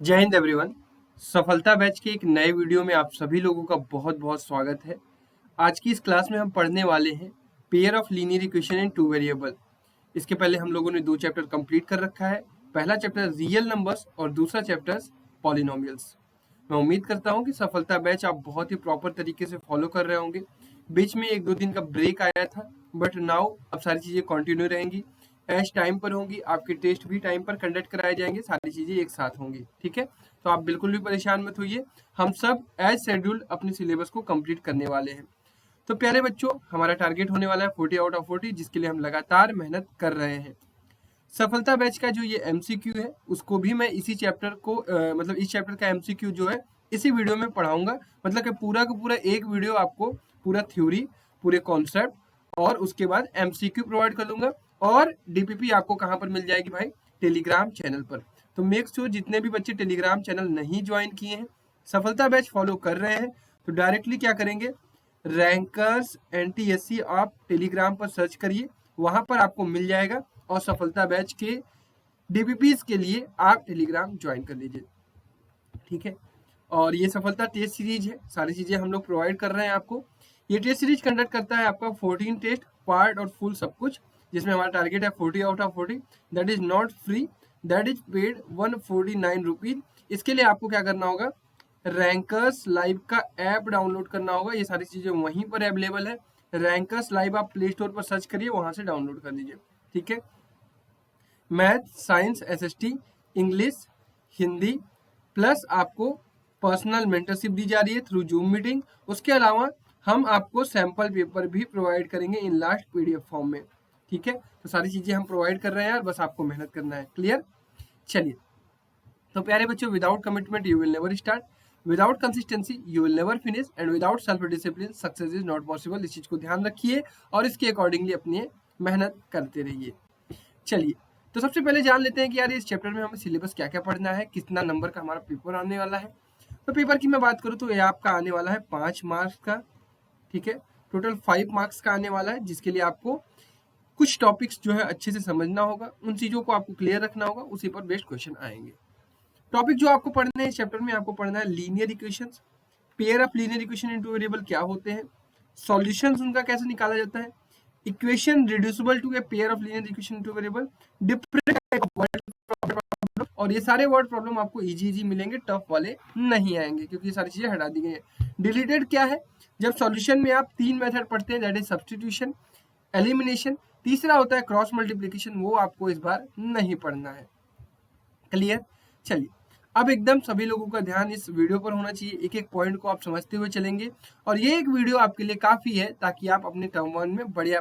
जय हिंद एवरीवन। सफलता बैच के एक नए वीडियो में आप सभी लोगों का बहुत बहुत स्वागत है। आज की इस क्लास में हम पढ़ने वाले हैं pair of linear equation in two variable. इसके पहले हम लोगों ने दो चैप्टर कंप्लीट कर रखा है। पहला चैप्टर रियल नंबर्स और दूसरा चैप्टर पॉलिनोमियल्स। मैं उम्मीद करता हूँ कि सफलता बैच आप बहुत ही प्रॉपर तरीके से फॉलो कर रहे होंगे। बीच में एक दो दिन का ब्रेक आया था, बट नाउ अब सारी चीज़ें कंटिन्यू रहेंगी। एज टाइम पर होंगी, आपके टेस्ट भी टाइम पर कंडक्ट कराए जाएंगे, सारी चीज़ें एक साथ होंगी। ठीक है, तो आप बिल्कुल भी परेशान मत होइए। हम सब एज शेड्यूल्ड अपने सिलेबस को कंप्लीट करने वाले हैं। तो प्यारे बच्चों, हमारा टारगेट होने वाला है 40 आउट ऑफ 40, जिसके लिए हम लगातार मेहनत कर रहे हैं। सफलता बैच का जो ये एमसीक्यू है, उसको भी मैं इसी चैप्टर को मतलब इस चैप्टर का एमसीक्यू जो है इसी वीडियो में पढ़ाऊंगा। मतलब कि पूरा का पूरा एक वीडियो आपको पूरा थ्योरी, पूरे कॉन्सेप्ट और उसके बाद एमसीक्यू प्रोवाइड कर दूंगा। और डीपीपी आपको कहाँ पर मिल जाएगी भाई? टेलीग्राम चैनल पर। तो मेक श्योर जितने भी बच्चे टेलीग्राम चैनल नहीं ज्वाइन किए हैं, सफलता बैच फॉलो कर रहे हैं, तो डायरेक्टली क्या करेंगे, रैंकर्स एनटीएससी आप टेलीग्राम पर सर्च करिए, वहां पर आपको मिल जाएगा। और सफलता बैच के डीपीपीज के लिए आप टेलीग्राम ज्वाइन कर लीजिए। ठीक है, और ये सफलता टेस्ट सीरीज है, सारी चीजें हम लोग प्रोवाइड कर रहे हैं आपको। ये टेस्ट सीरीज कंडक्ट करता है आपका 14 टेस्ट, पार्ट और फुल सब कुछ, जिसमें हमारा टारगेट है 40 out of 40। That is not free, that is paid 149 rupees. इसके लिए आपको क्या करना होगा, रैंकर्स लाइव का ऐप डाउनलोड करना होगा। ये सारी चीजें वहीं पर अवेलेबल है। रैंकर्स लाइव आप प्ले स्टोर पर सर्च करिए, वहां से डाउनलोड कर लीजिए। ठीक है, math, science, SST, English, Hindi, plus आपको पर्सनल मेंटरशिप दी जा रही है थ्रू जूम मीटिंग। उसके अलावा हम आपको सैंपल पेपर भी प्रोवाइड करेंगे इन लास्ट पीडीएफ फॉर्म में। ठीक है, तो सारी चीजें हम प्रोवाइड कर रहे हैं यार, बस आपको मेहनत करना है। क्लियर? चलिए, तो प्यारे बच्चों, without commitment you will never start, without consistency you will never finish, and without self discipline success is not possible. इस चीज को ध्यान रखिए और इसके अकॉर्डिंगली अपनी मेहनत करते रहिए। चलिए, तो सबसे पहले जान लेते हैं कि यार इस चैप्टर में हमें सिलेबस क्या क्या पढ़ना है, कितना नंबर का हमारा पेपर आने वाला है। तो पेपर की मैं बात करूँ तो ये आपका आने वाला है 5 मार्क्स का। ठीक है, टोटल 5 मार्क्स का आने वाला है, जिसके लिए आपको कुछ टॉपिक्स जो है अच्छे से समझना होगा, उन चीजों को आपको क्लियर रखना होगा, उसी पर बेस्ड क्वेश्चन आएंगे। टॉपिक जो आपको पढ़ना है इस चैप्टर में, आपको पढ़ना है linear equations, pair of linear equation in two variable क्या होते हैं, सॉल्यूशंस उनका कैसे निकाला जाता है, equation reducible to a pair of linear equation in two variable, different type of word problem. और ये सारे वर्ड प्रॉब्लम आपको इजी इजी मिलेंगे, टफ वाले नहीं आएंगे, क्योंकि ये सारी चीजें हटा दी गई हैं। डिलीटेड क्या है? जब सॉल्यूशन में आप 3 मेथड पढ़ते हैं, दैट इज सब्स्टिट्यूशन, एलिमिनेशन, तीसरा होता है क्रॉस मल्टीप्लिकेशन, वो आपको इस बार नहीं पढ़ना है। क्लियर? चलिए, अब एकदम सभी लोगों का ध्यान इस वीडियो पर होना चाहिए, एक एक पॉइंट को आप समझते हुए चलेंगे। और ये एक वीडियो आपके लिए काफी है ताकि आप अपने टर्म वन में बढ़िया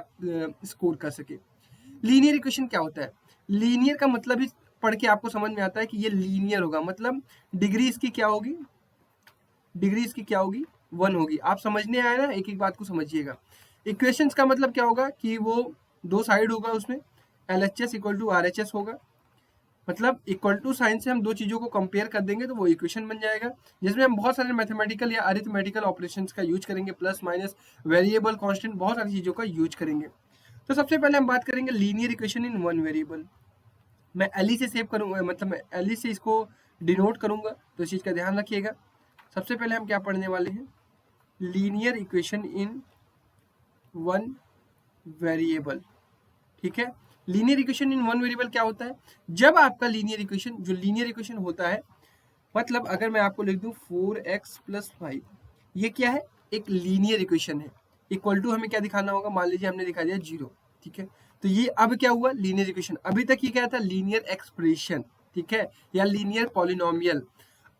स्कोर कर सके। लीनियर इक्वेशन क्या होता है? लीनियर का मतलब ही पढ़ के आपको समझ में आता है कि ये लीनियर होगा, मतलब डिग्री इसकी क्या होगी, डिग्री इसकी क्या होगी, 1 होगी। आप समझने आए ना, एक एक बात को समझिएगा। इक्वेशंस का मतलब क्या होगा कि वो दो साइड होगा, उसमें LHS इक्वल टू RHS होगा। मतलब इक्वल टू साइन से हम दो चीजों को कंपेयर कर देंगे तो वो इक्वेशन बन जाएगा, जिसमें हम बहुत सारे मैथमेटिकल या अरिथमेटिकल ऑपरेशंस का यूज करेंगे, प्लस माइनस, वेरिएबल, कांस्टेंट, बहुत सारी चीजों का यूज करेंगे। तो सबसे पहले हम बात करेंगे linear equation in one variable. मैं एलई से सेव करूंगा, मतलब मैं एलई से इसको डिनोट करूंगा, तो इस चीज का ध्यान रखिएगा। सबसे पहले हम क्या पढ़ने वाले हैं, linear equation in one variable. ठीक है, linear equation in one variable क्या होता है? जब आपका लीनियर इक्वेशन, जो लीनियर इक्वेशन होता है, मतलब अगर मैं आपको लिख दूं 4x + 5, ये क्या है? एक लीनियर इक्वेशन है। इक्वल टू हमें क्या दिखाना होगा, मान लीजिए हमने दिखा दिया 0। ठीक है, तो ये अब क्या हुआ, लीनियर इक्वेशन। अभी तक ये क्या था, लीनियर एक्सप्रेशन। ठीक है, या लीनियर पॉलिनोमियल।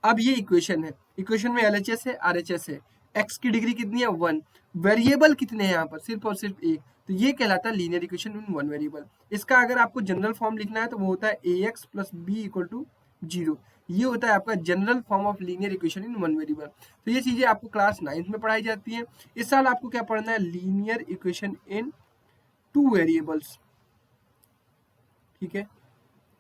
अब ये इक्वेशन है, इक्वेशन में LHS है, RHS है, x की डिग्री कितनी है, 1, वेरिएबल कितने हैं यहाँ पर, सिर्फ और सिर्फ एक, तो ये कहलाता है linear equation in one variable. इसका अगर आपको जनरल फॉर्म लिखना है तो वो होता है ax + b = 0। ये होता है आपका general form of linear equation in one variable. तो ये चीजें आपको क्लास 9th में पढ़ाई जाती हैं। इस साल आपको क्या पढ़ना है, linear equation in two variables. ठीक है,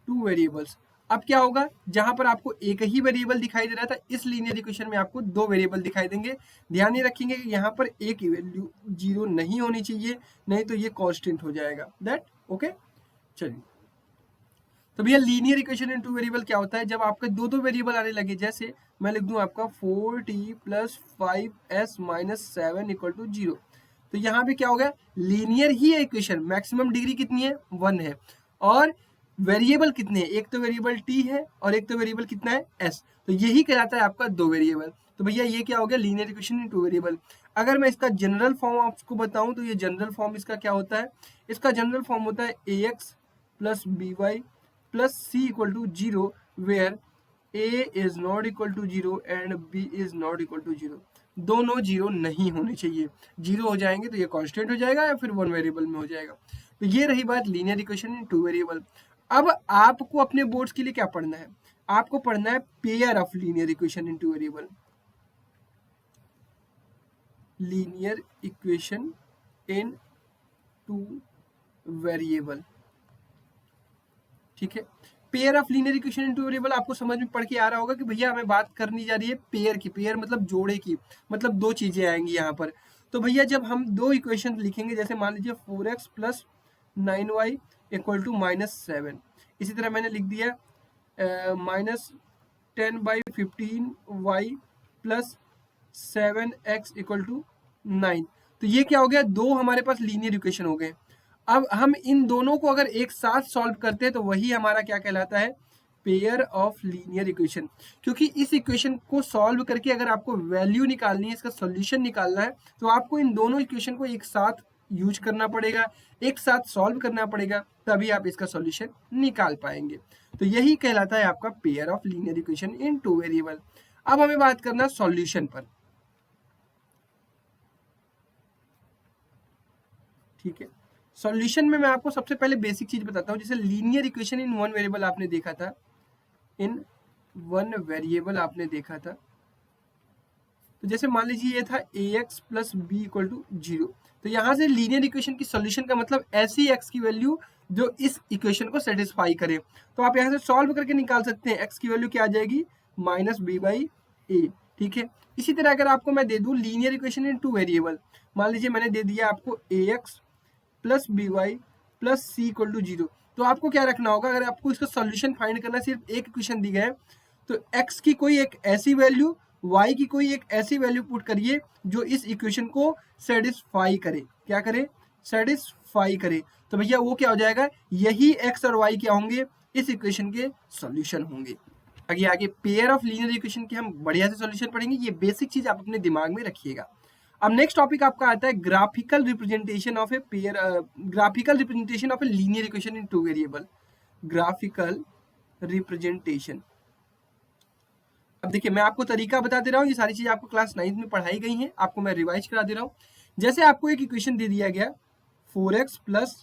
टू वेरिएबल्स। अब क्या होगा, जहां पर आपको एक ही वेरिएबल दिखाई दे रहा था, इस लीनियर इक्वेशन में आपको दो वेरिएबल दिखाई देंगे। ध्यान ये रखेंगे कि यहाँ पर एक ही वैल्यू 0 नहीं होनी चाहिए, नहीं तो ये कांस्टेंट हो जाएगा। That okay? चलिए, तो भैया linear equation in two variable क्या होता है, जब आपके दो दो वेरिएबल आने लगे, जैसे मैं लिख दूं आपका 4t plus 5s minus 7 equal to 0, तो यहाँ पे क्या हो गया, लीनियर ही है इक्वेशन, मैक्सिमम डिग्री कितनी है 1 है, और वेरिएबल कितने हैं, एक तो वेरिएबल t है और एक तो वेरिएबल कितना है s, तो यही कहलाता है आपका दो वेरिएबल। तो भैया ये क्या हो गया, linear equation in two variable. अगर मैं इसका जनरल फॉर्म आपको बताऊं तो ये जनरल फॉर्म इसका क्या होता है, इसका जनरल फॉर्म होता है ax plus by plus c equal to 0 where a is not equal to 0 and b is not equal to 0। दोनों जीरो नहीं होने चाहिए, जीरो हो जाएंगे तो ये कांस्टेंट हो जाएगा या फिर वन वेरिएबल में हो जाएगा। तो ये रही बात linear equation in two variable. अब आपको अपने बोर्ड्स के लिए क्या पढ़ना है, आपको पढ़ना है pair of linear equation in two variable, linear equation in two variable, ठीक है। Pair of linear equation in two variable आपको समझ में पढ़ के आ रहा होगा कि भैया हमें बात करनी जा रही है पेयर की, पेयर मतलब जोड़े की, मतलब दो चीजें आएंगी यहाँ पर। तो भैया जब हम दो इक्वेशन लिखेंगे, जैसे मान लीजिए 4x plus 9y equal to minus 7, इसी तरह मैंने लिख दिया minus 10/15y plus 7x equal to 9। तो ये क्या हो गया, दो हमारे पास लीनियर इक्वेशन हो गए। अब हम इन दोनों को अगर एक साथ सॉल्व करते हैं तो वही हमारा क्या कहलाता है, पेयर ऑफ लीनियर इक्वेशन। क्योंकि इस इक्वेशन को सॉल्व करके अगर आपको वैल्यू निकालनी है, इसका सॉल्यूशन निकालना है, तो आपको इन दोनों इक्वेशन को एक साथ यूज करना पड़ेगा, एक साथ सॉल्व करना पड़ेगा, तभी आप इसका सॉल्यूशन निकाल पाएंगे। तो यही कहलाता है आपका pair of linear equation in two variable. अब हमें बात करना सॉल्यूशन पर, ठीक है। सॉल्यूशन में मैं आपको सबसे पहले बेसिक चीज बताता हूँ, जैसे linear equation in one variable आपने देखा था, इन वन वेरिएबल आपने देखा था, तो जैसे मान लीजिए ये था ax plus B equal to 0, तो यहाँ से लीनियर इक्वेशन की सॉल्यूशन का मतलब ऐसी x की वैल्यू जो इस इक्वेशन को सेटिस्फाई करे। तो आप यहाँ से सॉल्व करके निकाल सकते हैं, x की वैल्यू क्या आ जाएगी, माइनस बी बाई ए, ठीक है। इसी तरह अगर आपको मैं दे दूं linear equation in two variable, मान लीजिए मैंने दे दिया आपको ax plus B Y plus C equal to 0, तो आपको क्या रखना होगा, अगर आपको इसका सॉल्यूशन फाइंड करना, सिर्फ एक इक्वेशन दी गए, तो x की कोई एक ऐसी वैल्यू, y की कोई एक ऐसी वैल्यू पुट करिए जो इस इक्वेशन को सेटिस्फाई करे, क्या करे, सेटिस्फाई करे। तो भैया वो क्या हो जाएगा, यही x और y क्या होंगे, इस इक्वेशन के सॉल्यूशन होंगे। आगे आगे पेयर ऑफ लीनियर इक्वेशन के हम बढ़िया से सॉल्यूशन पढ़ेंगे, ये बेसिक चीज आप अपने दिमाग में रखिएगा। अब नेक्स्ट टॉपिक आपका आता है graphical representation of a pair, graphical representation of a linear equation in two variable, graphical representation. अब देखिए मैं आपको तरीका बता दे रहा हूँ, ये सारी चीजें आपको क्लास 9th में पढ़ाई गई हैं, आपको मैं रिवाइज करा दे रहा हूँ। जैसे आपको एक इक्वेशन दे दिया गया 4x प्लस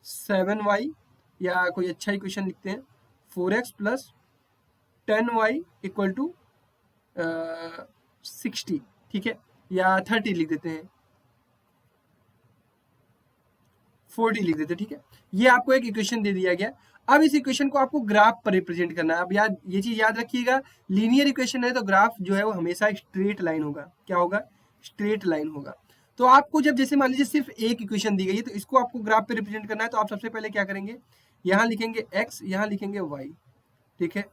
7y, या कोई अच्छा इक्वेशन लिखते हैं 4x plus 10y equal to 60, ठीक है, या 30 लिख देते हैं, 40 लिख देते हैं, ठीक है। ये आपको एक इक्वेशन दे दिया गया। अब इस इक्वेशन को आपको ग्राफ पर रिप्रेजेंट करना है। अब याद, ये चीज याद रखिएगा, लीनियर इक्वेशन है तो ग्राफ जो है वो हमेशा स्ट्रेट लाइन होगा, क्या होगा, स्ट्रेट लाइन होगा। तो आपको जब जैसे मान लीजिए सिर्फ एक इक्वेशन दी गई है, तो इसको आपको ग्राफ पे रिप्रेजेंट करना है, तो आप सबसे पहले क्या करेंगे, यहाँ लिखेंगे x, यहाँ लिखेंगे y, ठीक है।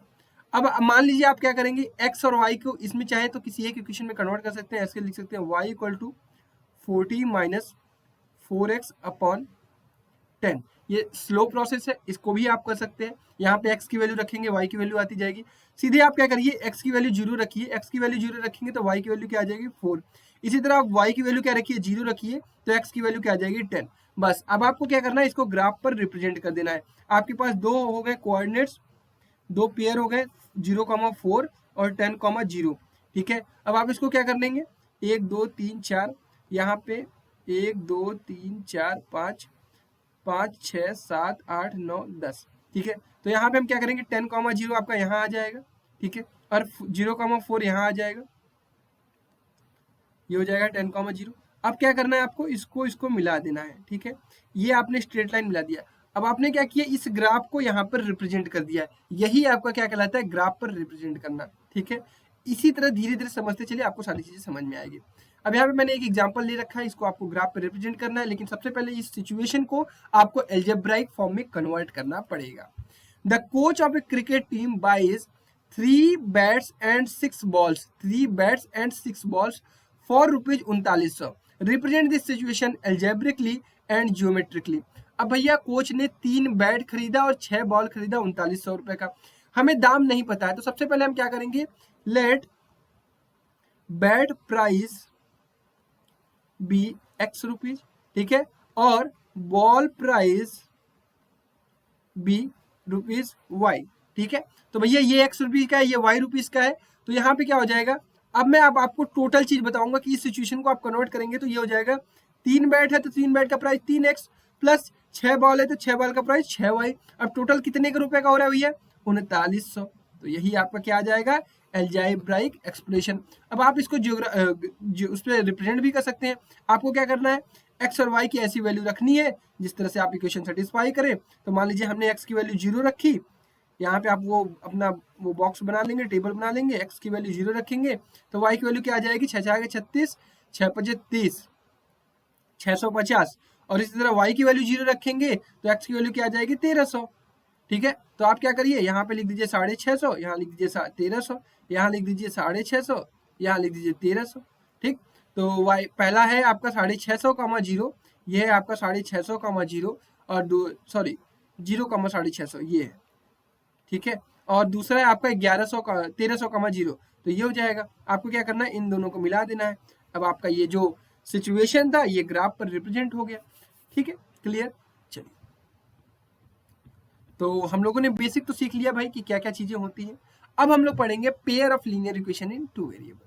अब मान लीजिए आप क्या करेंगे, x और y को इसमें चाहे तो किसी एक इक्वेशन में कन्वर्ट कर सकते हैं, ऐसे लिख सकते हैं y equal to 40 minus 4x upon 10। ये स्लो प्रोसेस है, इसको भी आप कर सकते हैं। यहाँ पे x की वैल्यू रखेंगे, y की वैल्यू आती जाएगी। सीधे आप क्या करिए, x की वैल्यू 0 रखिए, x की वैल्यू 0 रखेंगे तो y की वैल्यू क्या आ जाएगी 4। इसी तरह आप y की वैल्यू क्या रखिए, 0 रखिए, तो x की वैल्यू क्या आ जाएगी 10। बस अब आपको क्या करना है, इसको ग्राफ पर रिप्रेजेंट कर देना है। आपके पास दो हो गए कोऑर्डिनेट्स, दो पेयर हो गए 0,4 और 10,0, ठीक है। अब आप इसको क्या कर लेंगे, 1 2 3 4, यहाँ पे 1 2 3 4 5 5 6 7 8 9 10, ठीक है। तो यहाँ पे हम क्या करेंगे, 10,0 आपका यहाँ आ जाएगा, ठीक है, और 0,4 यहाँ आ जाएगा, ये हो जाएगा 10,0। अब क्या करना है आपको, इसको मिला देना है, ठीक है। ये आपने स्ट्रेट लाइन मिला दिया। अब आपने क्या किया, इस ग्राफ को यहाँ पर रिप्रेजेंट कर दिया, यही आपका क्या कहलाता है, ग्राफ पर रिप्रेजेंट करना, ठीक है। इसी तरह धीरे धीरे समझते चलिए, आपको सारी चीजें समझ में आएगी। अब यहाँ पे मैंने एक एग्जांपल ले रखा है, इसको आपको ग्राफ पर रिप्रेजेंट करना है, लेकिन सबसे पहले इस सिचुएशन को आपको एल्जेब्राइक फॉर्म में कन्वर्ट करना पड़ेगा। The coach of a cricket team buys 3 bats and 6 balls, 3 bats and 6 balls for ₹3900। Represent this situation algebraically and geometrically. अब भैया कोच ने 3 बैट खरीदा और 6 बॉल खरीदा 3900 रुपए का, हमें दाम नहीं पता है, तो सबसे पहले हम क्या करेंगे, let bat price be X rupees, ठीक है, और ball price be rupees Y, ठीक है। तो भैया ये एक्स रुपीज का है, ये वाई रुपीज का है, तो यहाँ पे क्या हो जाएगा, अब मैं अब आपको टोटल चीज बताऊंगा कि इस सिचुएशन को आप कन्वर्ट करेंगे तो ये हो जाएगा 3 बैट है तो 3 बैट का प्राइस 3x प्लस 6 बॉल है तो 6 बॉल का प्राइस 6y। अब टोटल कितने के रुपए का हो रहा है भैया, 3900। तो यही आपका क्या आ जाएगा, एल्जेब्राइक एक्सप्रेशन। अब आप इसको उस पर रिप्रेजेंट भी कर सकते हैं। आपको क्या करना है, एक्स और वाई की ऐसी वैल्यू रखनी है जिस तरह से आप इक्वेशन सेटिस्फाई करें। तो मान लीजिए हमने एक्स की वैल्यू 0 रखी, यहाँ पे आप वो अपना वो बॉक्स बना लेंगे, टेबल बना लेंगे, एक्स की वैल्यू 0 रखेंगे तो वाई की वैल्यू क्या आ जाएगी, 6 6 36, 6 5 30, 650, और इसी तरह वाई की वैल्यू 0 रखेंगे तो एक्स की वैल्यू क्या आ जाएगी 1300, ठीक है। तो आप क्या करिए, यहाँ पे लिख दीजिए 650, यहाँ लिख दीजिए 1300, यहाँ लिख दीजिए 650, यहाँ लिख दीजिए 1300, ठीक। तो वाई पहला है आपका 650, 0, ये है आपका 650, 0, और 0, 650 ये है, ठीक है। और दूसरा है आपका 1100 का 1300, 0, तो ये हो जाएगा। आपको क्या करना है, इन दोनों को मिला देना है। अब आपका ये जो सिचुएशन था ये ग्राफ पर रिप्रेजेंट हो गया, ठीक है, क्लियर। चलिए, तो हम लोगों ने बेसिक तो सीख लिया भाई कि क्या क्या चीजें होती हैं। अब हम लोग पढ़ेंगे pair of linear equation in 2 variable.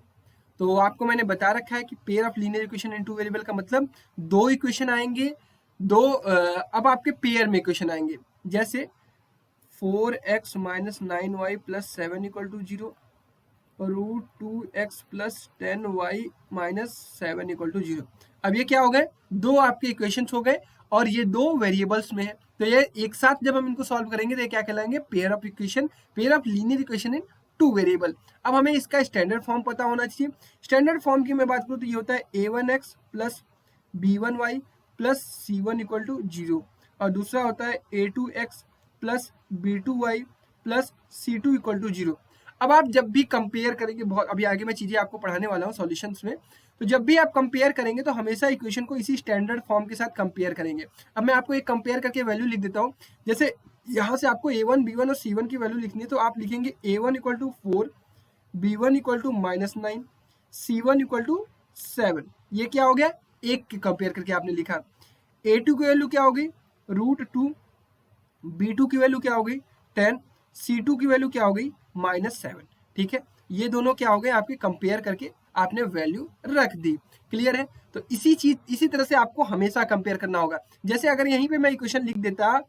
तो आपको मैंने बता रखा है कि pair of linear equation in 2 variable का मतलब 2 इक्वेशन आएंगे, अब आपके पेयर में इक्वेशन आएंगे, जैसे 4x - 9y + 7 = 0, √2x + 10y - 7 = 0। अब ये क्या हो गए, दो आपके इक्वेशंस हो गए और ये दो वेरिएबल्स में है, तो ये एक साथ जब हम इनको सॉल्व करेंगे तो ये क्या कहलाएंगे, pair of equation, pair of linear equation in 2 variable. अब हमें इसका स्टैंडर्ड फॉर्म पता होना चाहिए। स्टैंडर्ड फॉर्म की मैं बात करूँ तो ये होता है a1x + b1y + c1 = 0, और दूसरा होता है a2x + b2y + c2 = 0। अब आप जब भी कंपेयर करेंगे, बहुत अभी आगे मैं चीजें आपको पढ़ाने वाला हूँ सॉल्यूशंस में, तो जब भी आप कंपेयर करेंगे तो हमेशा इक्वेशन को इसी स्टैंडर्ड फॉर्म के साथ कंपेयर करेंगे। अब मैं आपको एक कंपेयर करके वैल्यू लिख देता हूँ। जैसे यहाँ से आपको a1, b1 और c1 की वैल्यू लिखनी है, तो आप लिखेंगे a1 = 4, b1 = -9, c1 = 7। ये क्या हो गया, एक के कंपेयर करके आपने लिखा। a2 की वैल्यू क्या हो गई, √2, b2 की वैल्यू क्या हो गई 10, c2 की वैल्यू क्या हो गई -7, ठीक है। ये दोनों क्या हो गए आपके, कंपेयर करके आपने वैल्यू रख दी, क्लियर है। तो इसी तरह से आपको हमेशा कंपेयर करना होगा। जैसे अगर यहीं पे मैं इक्वेशन लिख देता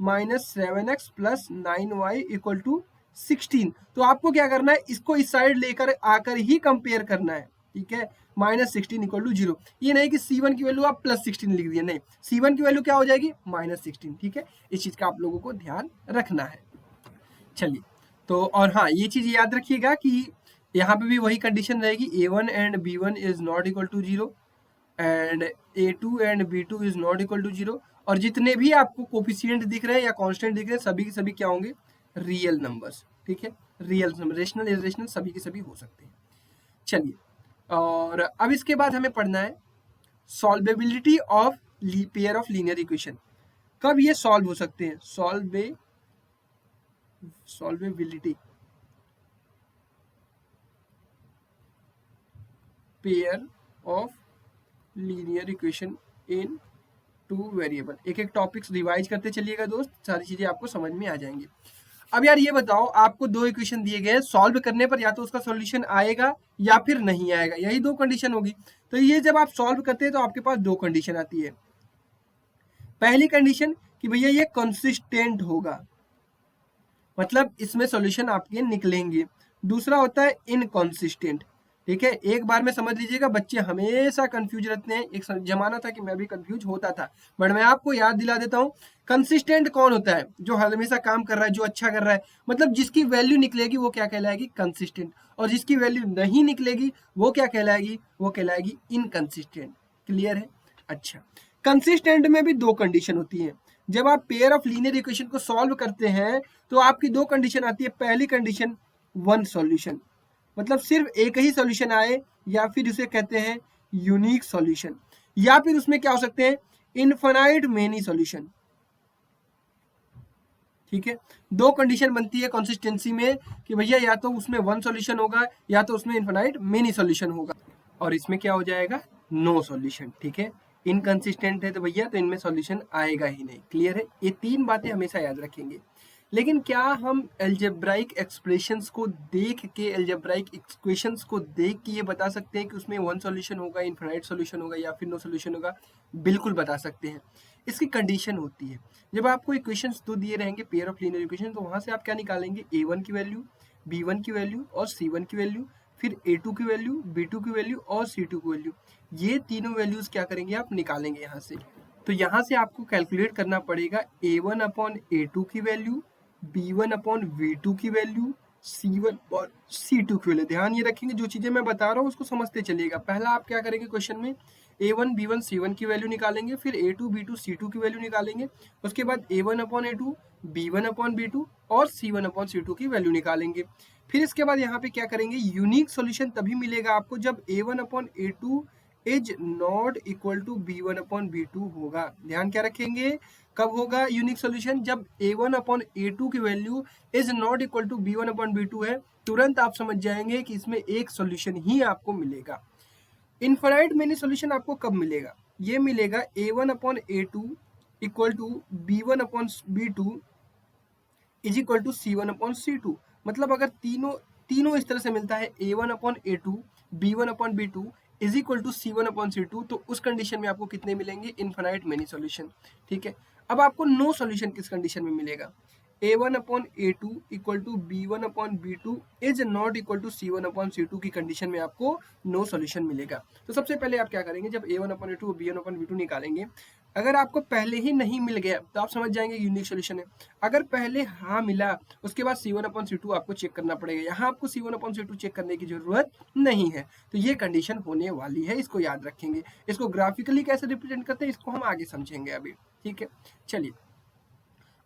-7x + 9y = 16, तो आपको क्या करना है, इसको इस साइड लेकर आकर ही कंपेयर करना है, ठीक है। -16 = 0, ये नहीं कि c1 की वैल्यू आप +16 लिख दिया, नहीं, c1 की वैल्यू क्या हो जाएगी -16, ठीक है। इस चीज का आप लोगों को ध्यान रखना है। चलिए, तो और हाँ, ये चीज याद रखिएगा कि यहाँ पे भी वही कंडीशन रहेगी, a1 and b1 is not equal to 0 and a2 and b2 is not equal to 0, और जितने भी आपको कोफिशिएंट दिख रहे हैं या कांस्टेंट दिख रहे हैं सभी के सभी क्या होंगे, रियल नंबर्स, ठीक है। रियल नंबर, रेशनल इरेशनल सभी के सभी हो सकते हैं। चलिए, और अब इसके बाद हमें पढ़ना है solvability of pair of linear equation. कब ये सॉल्व हो सकते हैं, solvability pair of linear equation in 2 variable. एक एक टॉपिक्स रिवाइज करते चलिएगा दोस्त, सारी चीजें आपको समझ में आ जाएंगी। अब यार ये बताओ, आपको 2 इक्वेशन दिए गए हैं, सॉल्व करने पर या तो उसका सॉल्यूशन आएगा या फिर नहीं आएगा, यही 2 कंडीशन होगी। तो ये जब आप सॉल्व करते हैं तो आपके पास 2 कंडीशन आती है। पहली कंडीशन कि भैया ये कंसिस्टेंट होगा, मतलब इसमें सॉल्यूशन आपके निकलेंगे। दूसरा होता है इनकंसिस्टेंट, ठीक है। एक बार में समझ लीजिएगा, बच्चे हमेशा कंफ्यूज रहते हैं, एक जमाना था कि मैं भी कंफ्यूज होता था, बट मैं आपको याद दिला देता हूँ। कंसिस्टेंट कौन होता है, जो हमेशा काम कर रहा है, जो अच्छा कर रहा है, मतलब जिसकी वैल्यू निकलेगी वो क्या कहलाएगी, कंसिस्टेंट, और जिसकी वैल्यू नहीं निकलेगी वो क्या कहलाएगी, वो कहलाएगी इनकंसिस्टेंट, क्लियर है। अच्छा, कंसिस्टेंट में भी 2 कंडीशन होती है। जब आप पेयर ऑफ लीनियर इक्वेशन को सॉल्व करते हैं तो आपकी दो कंडीशन आती है। पहली कंडीशन वन सॉल्यूशन, मतलब सिर्फ एक ही सॉल्यूशन आए, या फिर उसे कहते हैं यूनिक सॉल्यूशन, या फिर उसमें क्या हो सकते हैं इनफाइनाइट मेनी सॉल्यूशन। ठीक है, दो कंडीशन बनती है कंसिस्टेंसी में कि भैया या तो उसमें वन सॉल्यूशन होगा या तो उसमें इनफाइनाइट मेनी सॉल्यूशन होगा, और इसमें क्या हो जाएगा नो सॉल्यूशन। ठीक है, इनकंसिस्टेंट है तो भैया तो इनमें सॉल्यूशन आएगा ही नहीं। क्लियर है, ये तीन बातें हमेशा याद रखेंगे। लेकिन क्या हम एल्जेब्राइक एक्सप्रेशंस को देख के, एल्जेब्राइक इक्वेशंस को देख के ये बता सकते हैं कि उसमें वन सॉल्यूशन होगा, इनफाइनाइट सॉल्यूशन होगा या फिर नो सॉल्यूशन होगा? बिल्कुल बता सकते हैं। इसकी कंडीशन होती है, जब आपको इक्वेशंस दो दिए रहेंगे पेयर ऑफ लीनियर इक्वेशन, तो वहां से आप क्या निकालेंगे a1 की वैल्यू, b1 की वैल्यू और c1 की वैल्यू, फिर a2 की वैल्यू, b2 की वैल्यू और c2 की वैल्यू। ये तीनों वैल्यूज क्या करेंगे आप निकालेंगे यहाँ से। तो यहाँ से आपको कैलकुलेट करना पड़ेगा a1 अपॉन a2 की वैल्यू, b1 अपॉन v2 की वैल्यू, c1 और c2 की वैल्यू। ध्यान ये रखेंगे, जो चीजें मैं बता रहा हूँ उसको समझते चलिएगा। पहला आप क्या करेंगे क्वेश्चन में a1 b1 c1 की वैल्यू निकालेंगे, फिर a2 b2 c2 की वैल्यू निकालेंगे, उसके बाद a1 upon a2, b1 upon b2 और c1 अपॉन c2 की वैल्यू निकालेंगे। फिर इसके बाद यहाँ पे क्या करेंगे, यूनिक सॉल्यूशन तभी मिलेगा आपको जब a1 upon a2 is not equal to b1 upon b2 होगा। ध्यान क्या रखेंगे, कब होगा यूनिक सॉल्यूशन, जब a1 अपॉन a2 की value is not equal to b1 upon b2 है। तुरंत आप समझ जाएंगे कि इसमें एक सॉल्यूशन ही आपको मिलेगा। इनफाइनाइट मेनी सॉल्यूशन आपको कब मिलेगा, ये मिलेगा a1 upon a2 equal to b1 upon b2 is equal to c1 upon c2। मतलब अगर तीनों इस तरह से मिलता है a1 upon a2, b1 upon b2 is equal to c1 upon c2, तो उस कंडीशन में आपको कितने मिलेंगे इनफाइनाइट मेनी सॉल्यूशन। ठीक है, अब आपको नो सॉल्यूशन किस कंडीशन में मिलेगा, a1 upon a2 equal to b1 upon b2 is not equal to c1 upon c2 की कंडीशन में आपको नो सॉल्यूशन मिलेगा। तो सबसे पहले आप क्या करेंगे, जब a1 upon a2 b1 upon b2 निकालेंगे, अगर आपको पहले ही नहीं मिल गया तो आप समझ जाएंगे यूनिक सॉल्यूशन है। अगर पहले हाँ मिला, उसके बाद c1 अपॉन c2 आपको चेक करना पड़ेगा। यहाँ आपको c1 अपॉन c2 चेक करने की जरूरत नहीं है। तो ये कंडीशन होने वाली है, इसको याद रखेंगे। इसको ग्राफिकली कैसे रिप्रेजेंट करते हैं इसको हम आगे समझेंगे अभी। ठीक है, चलिए।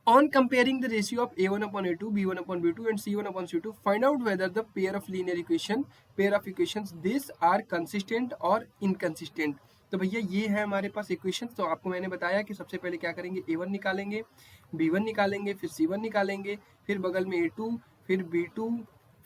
On comparing the ratio of a1 upon a2, b1 upon b2 and c1 upon c2, find out whether the pair of equations this are consistent or inconsistent। तो भैया ये है हमारे पास इक्वेशन। तो आपको मैंने बताया कि सबसे पहले क्या करेंगे, a1 निकालेंगे, b1 निकालेंगे, फिर c1 निकालेंगे, फिर बगल में a2, फिर b2,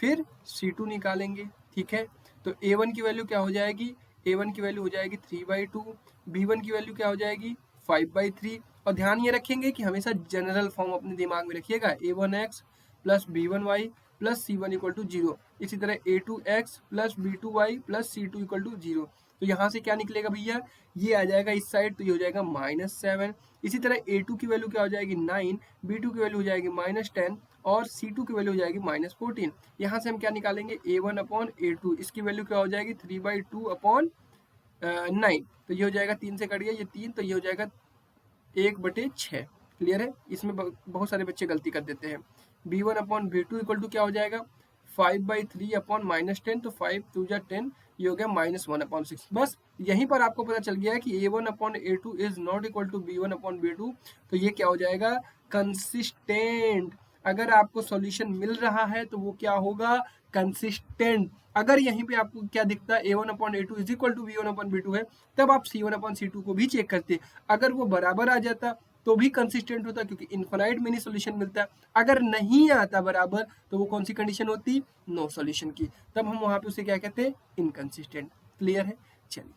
फिर c2 निकालेंगे। ठीक है, तो a1 की वैल्यू क्या हो जाएगी, a1 की वैल्यू हो जाएगी 3/2, b1 की वैल्यू क्या हो जाएगी 5/3। और ध्यान ये रखेंगे कि हमेशा जनरल फॉर्म अपने दिमाग में रखिएगा, a1x plus b1y plus c1 equal to 0। इसी तरह a2x plus b2y plus c2 equal to 0। तो यहाँ से क्या निकलेगा भैया, ये आ जाएगा इस साइड, तो ये हो जाएगा -7। इसी तरह a2 की वैल्यू क्या हो जाएगी 9, b2 की वैल्यू हो जाएगी -10 और c2 की वैल्यू हो जाएगी -14। यहाँ से हम क्या निकालेंगे, a1 अपॉन a2, इसकी वैल्यू क्या हो जाएगी 3/2 अपॉन 9। तो ये हो जाएगा 3 से कट गया ये 3, तो ये हो जाएगा 1/6। क्लियर है, इसमें बहुत सारे बच्चे गलती कर देते हैं। b1 upon b2 equal to क्या हो जाएगा 5/3 अपॉन -10, तो 5 2 जा 10, ये हो गया -1/6। बस यहीं पर आपको पता चल गया है कि a1 upon a2 is not equal to b1 upon b2। तो ये क्या हो जाएगा कंसिस्टेंट। अगर आपको सॉल्यूशन मिल रहा है तो वो क्या होगा कंसिस्टेंट। अगर यहीं पे आपको क्या दिखता है a1 upon a2 is equal to b1 upon b2 है, तब आप c1 अपॉन c2 को भी चेक करते। अगर वो बराबर आ जाता तो भी कंसिस्टेंट होता, क्योंकि इनफाइनाइट मेनी सॉल्यूशन मिलता है। अगर नहीं आता बराबर तो वो कौन सी कंडीशन होती, नो सॉल्यूशन की, तब हम वहां पे उसे क्या कहते हैं इनकंसिस्टेंट। क्लियर है, चलिए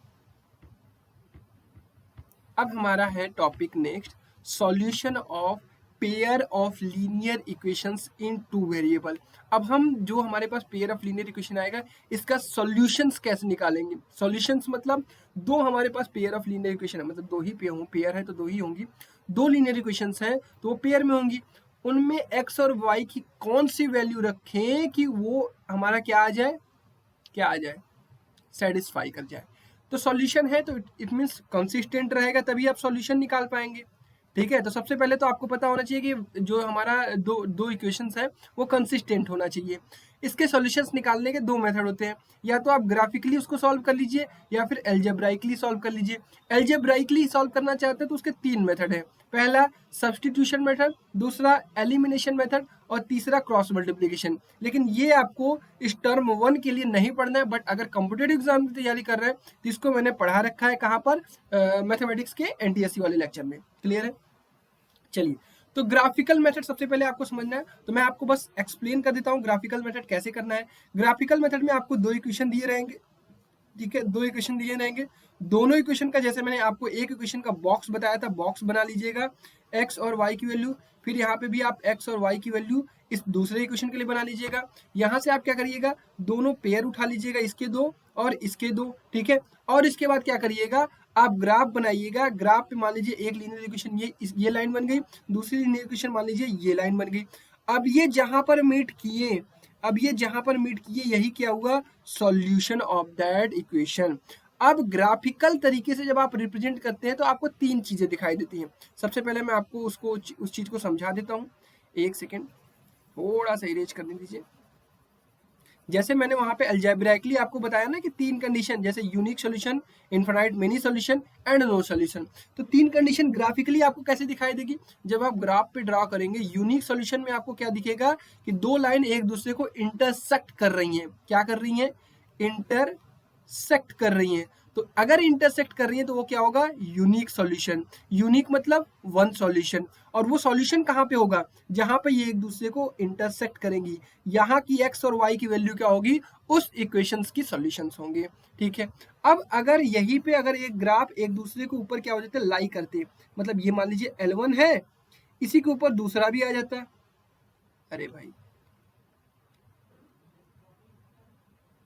अब हमारा है topic next, solution of pair of linear equations in two variable. अब हम जो हमारे पास पेयर ऑफ लीनियर इक्वेशन आएगा इसका सॉल्यूशंस कैसे निकालेंगे। सॉल्यूशंस मतलब दो हमारे पास पेयर ऑफ लीनियर इक्वेशन है, मतलब दो ही पेयर है तो दो ही होंगी। दो लीनियर इक्वेशंस है तो वो पेयर में होंगी। उनमें एक्स और वाई की कौन सी वैल्यू रखें कि वो हमारा क्या आ जाए सेटिस्फाई कर जाए। तो सॉल्यूशन है तो इट मीन्स कंसिस्टेंट रहेगा, तभी आप सॉल्यूशन निकाल पाएंगे। ठीक है। तो सबसे पहले तो आपको पता होना चाहिए कि जो हमारा दो दो इक्वेशंस है वो कंसिस्टेंट होना चाहिए। इसके सॉल्यूशंस निकालने के दो मेथड होते हैं, या तो आप ग्राफिकली उसको सॉल्व कर लीजिए या फिर एल्जेब्राइकली सॉल्व कर लीजिए। एल्जेब्राइकली सॉल्व करना चाहते हैं तो उसके तीन मेथड है। पहला सब्सटीट्यूशन मेथड, दूसरा एलिमिनेशन मेथड और तीसरा क्रॉस मल्टीप्लिकेशन। लेकिन ये आपको इस टर्म 1 के लिए नहीं पढ़ना है, बट अगर कॉम्पिटेटिव एग्जाम की तैयारी कर रहे हैं तो इसको मैंने पढ़ा रखा है कहाँ पर, मैथमेटिक्स के एनटीएससी वाले लेक्चर में। क्लियर है? चलिए, तो ग्राफिकल मेथड सबसे पहले आपको समझना है, तो मैं आपको बस एक्सप्लेन कर देता हूँ ग्राफिकल मेथड कैसे करना है। ग्राफिकल मेथड में आपको दो इक्वेशन दिए रहेंगे, ठीक है, दो इक्वेशन दिए रहेंगे। दोनों इक्वेशन का, जैसे मैंने आपको एक इक्वेशन का बॉक्स बताया था, बॉक्स बना लीजिएगा एक्स और वाई की वैल्यू। फिर यहाँ पे भी आप एक्स और वाई की वैल्यू इस दूसरे इक्वेशन के लिए बना लीजिएगा। यहाँ से आप क्या करिएगा, दोनों पेयर उठा लीजिएगा, इसके दो और इसके दो, ठीक है। और इसके बाद क्या करिएगा, आप ग्राफ बनाइएगा। ग्राफ पे मान लीजिए एक लीनियर इक्वेशन ये लाइन बन गई, दूसरी लीनियर इक्वेशन मान लीजिए ये लाइन बन गई। अब ये जहां पर मीट किए, यही क्या हुआ, सॉल्यूशन ऑफ दैट इक्वेशन। अब ग्राफिकल तरीके से जब आप रिप्रेजेंट करते हैं तो आपको तीन चीजें दिखाई देती हैं। सबसे पहले मैं आपको उस चीज को समझा देता हूँ। एक सेकेंड, थोड़ा सा इरेज करने दीजिए। जैसे मैंने वहां पे अलजेब्राइकली आपको बताया ना कि तीन कंडीशन, जैसे unique solution, infinite many solution and no solution. तो तीन कंडीशन ग्राफिकली आपको कैसे दिखाई देगी, जब आप ग्राफ पे ड्रा करेंगे। यूनिक सॉल्यूशन में आपको क्या दिखेगा कि दो लाइन एक दूसरे को इंटरसेक्ट कर रही हैं। क्या कर रही हैं, इंटरसेक्ट कर रही हैं। तो अगर इंटरसेक्ट कर रही है तो वो क्या होगा, यूनिक सॉल्यूशन। यूनिक मतलब वन सॉल्यूशन। और वो सॉल्यूशन कहाँ पे होगा, जहां पे ये एक दूसरे को इंटरसेक्ट करेंगी। यहाँ की एक्स और वाई की वैल्यू क्या होगी, उस इक्वेशंस की सॉल्यूशंस होंगे, ठीक है। अब अगर यहीं पे अगर एक ग्राफ एक दूसरे के ऊपर क्या हो जाते, लाई करते, मतलब ये मान लीजिए L1 है, इसी के ऊपर दूसरा भी आ जाता है, अरे भाई,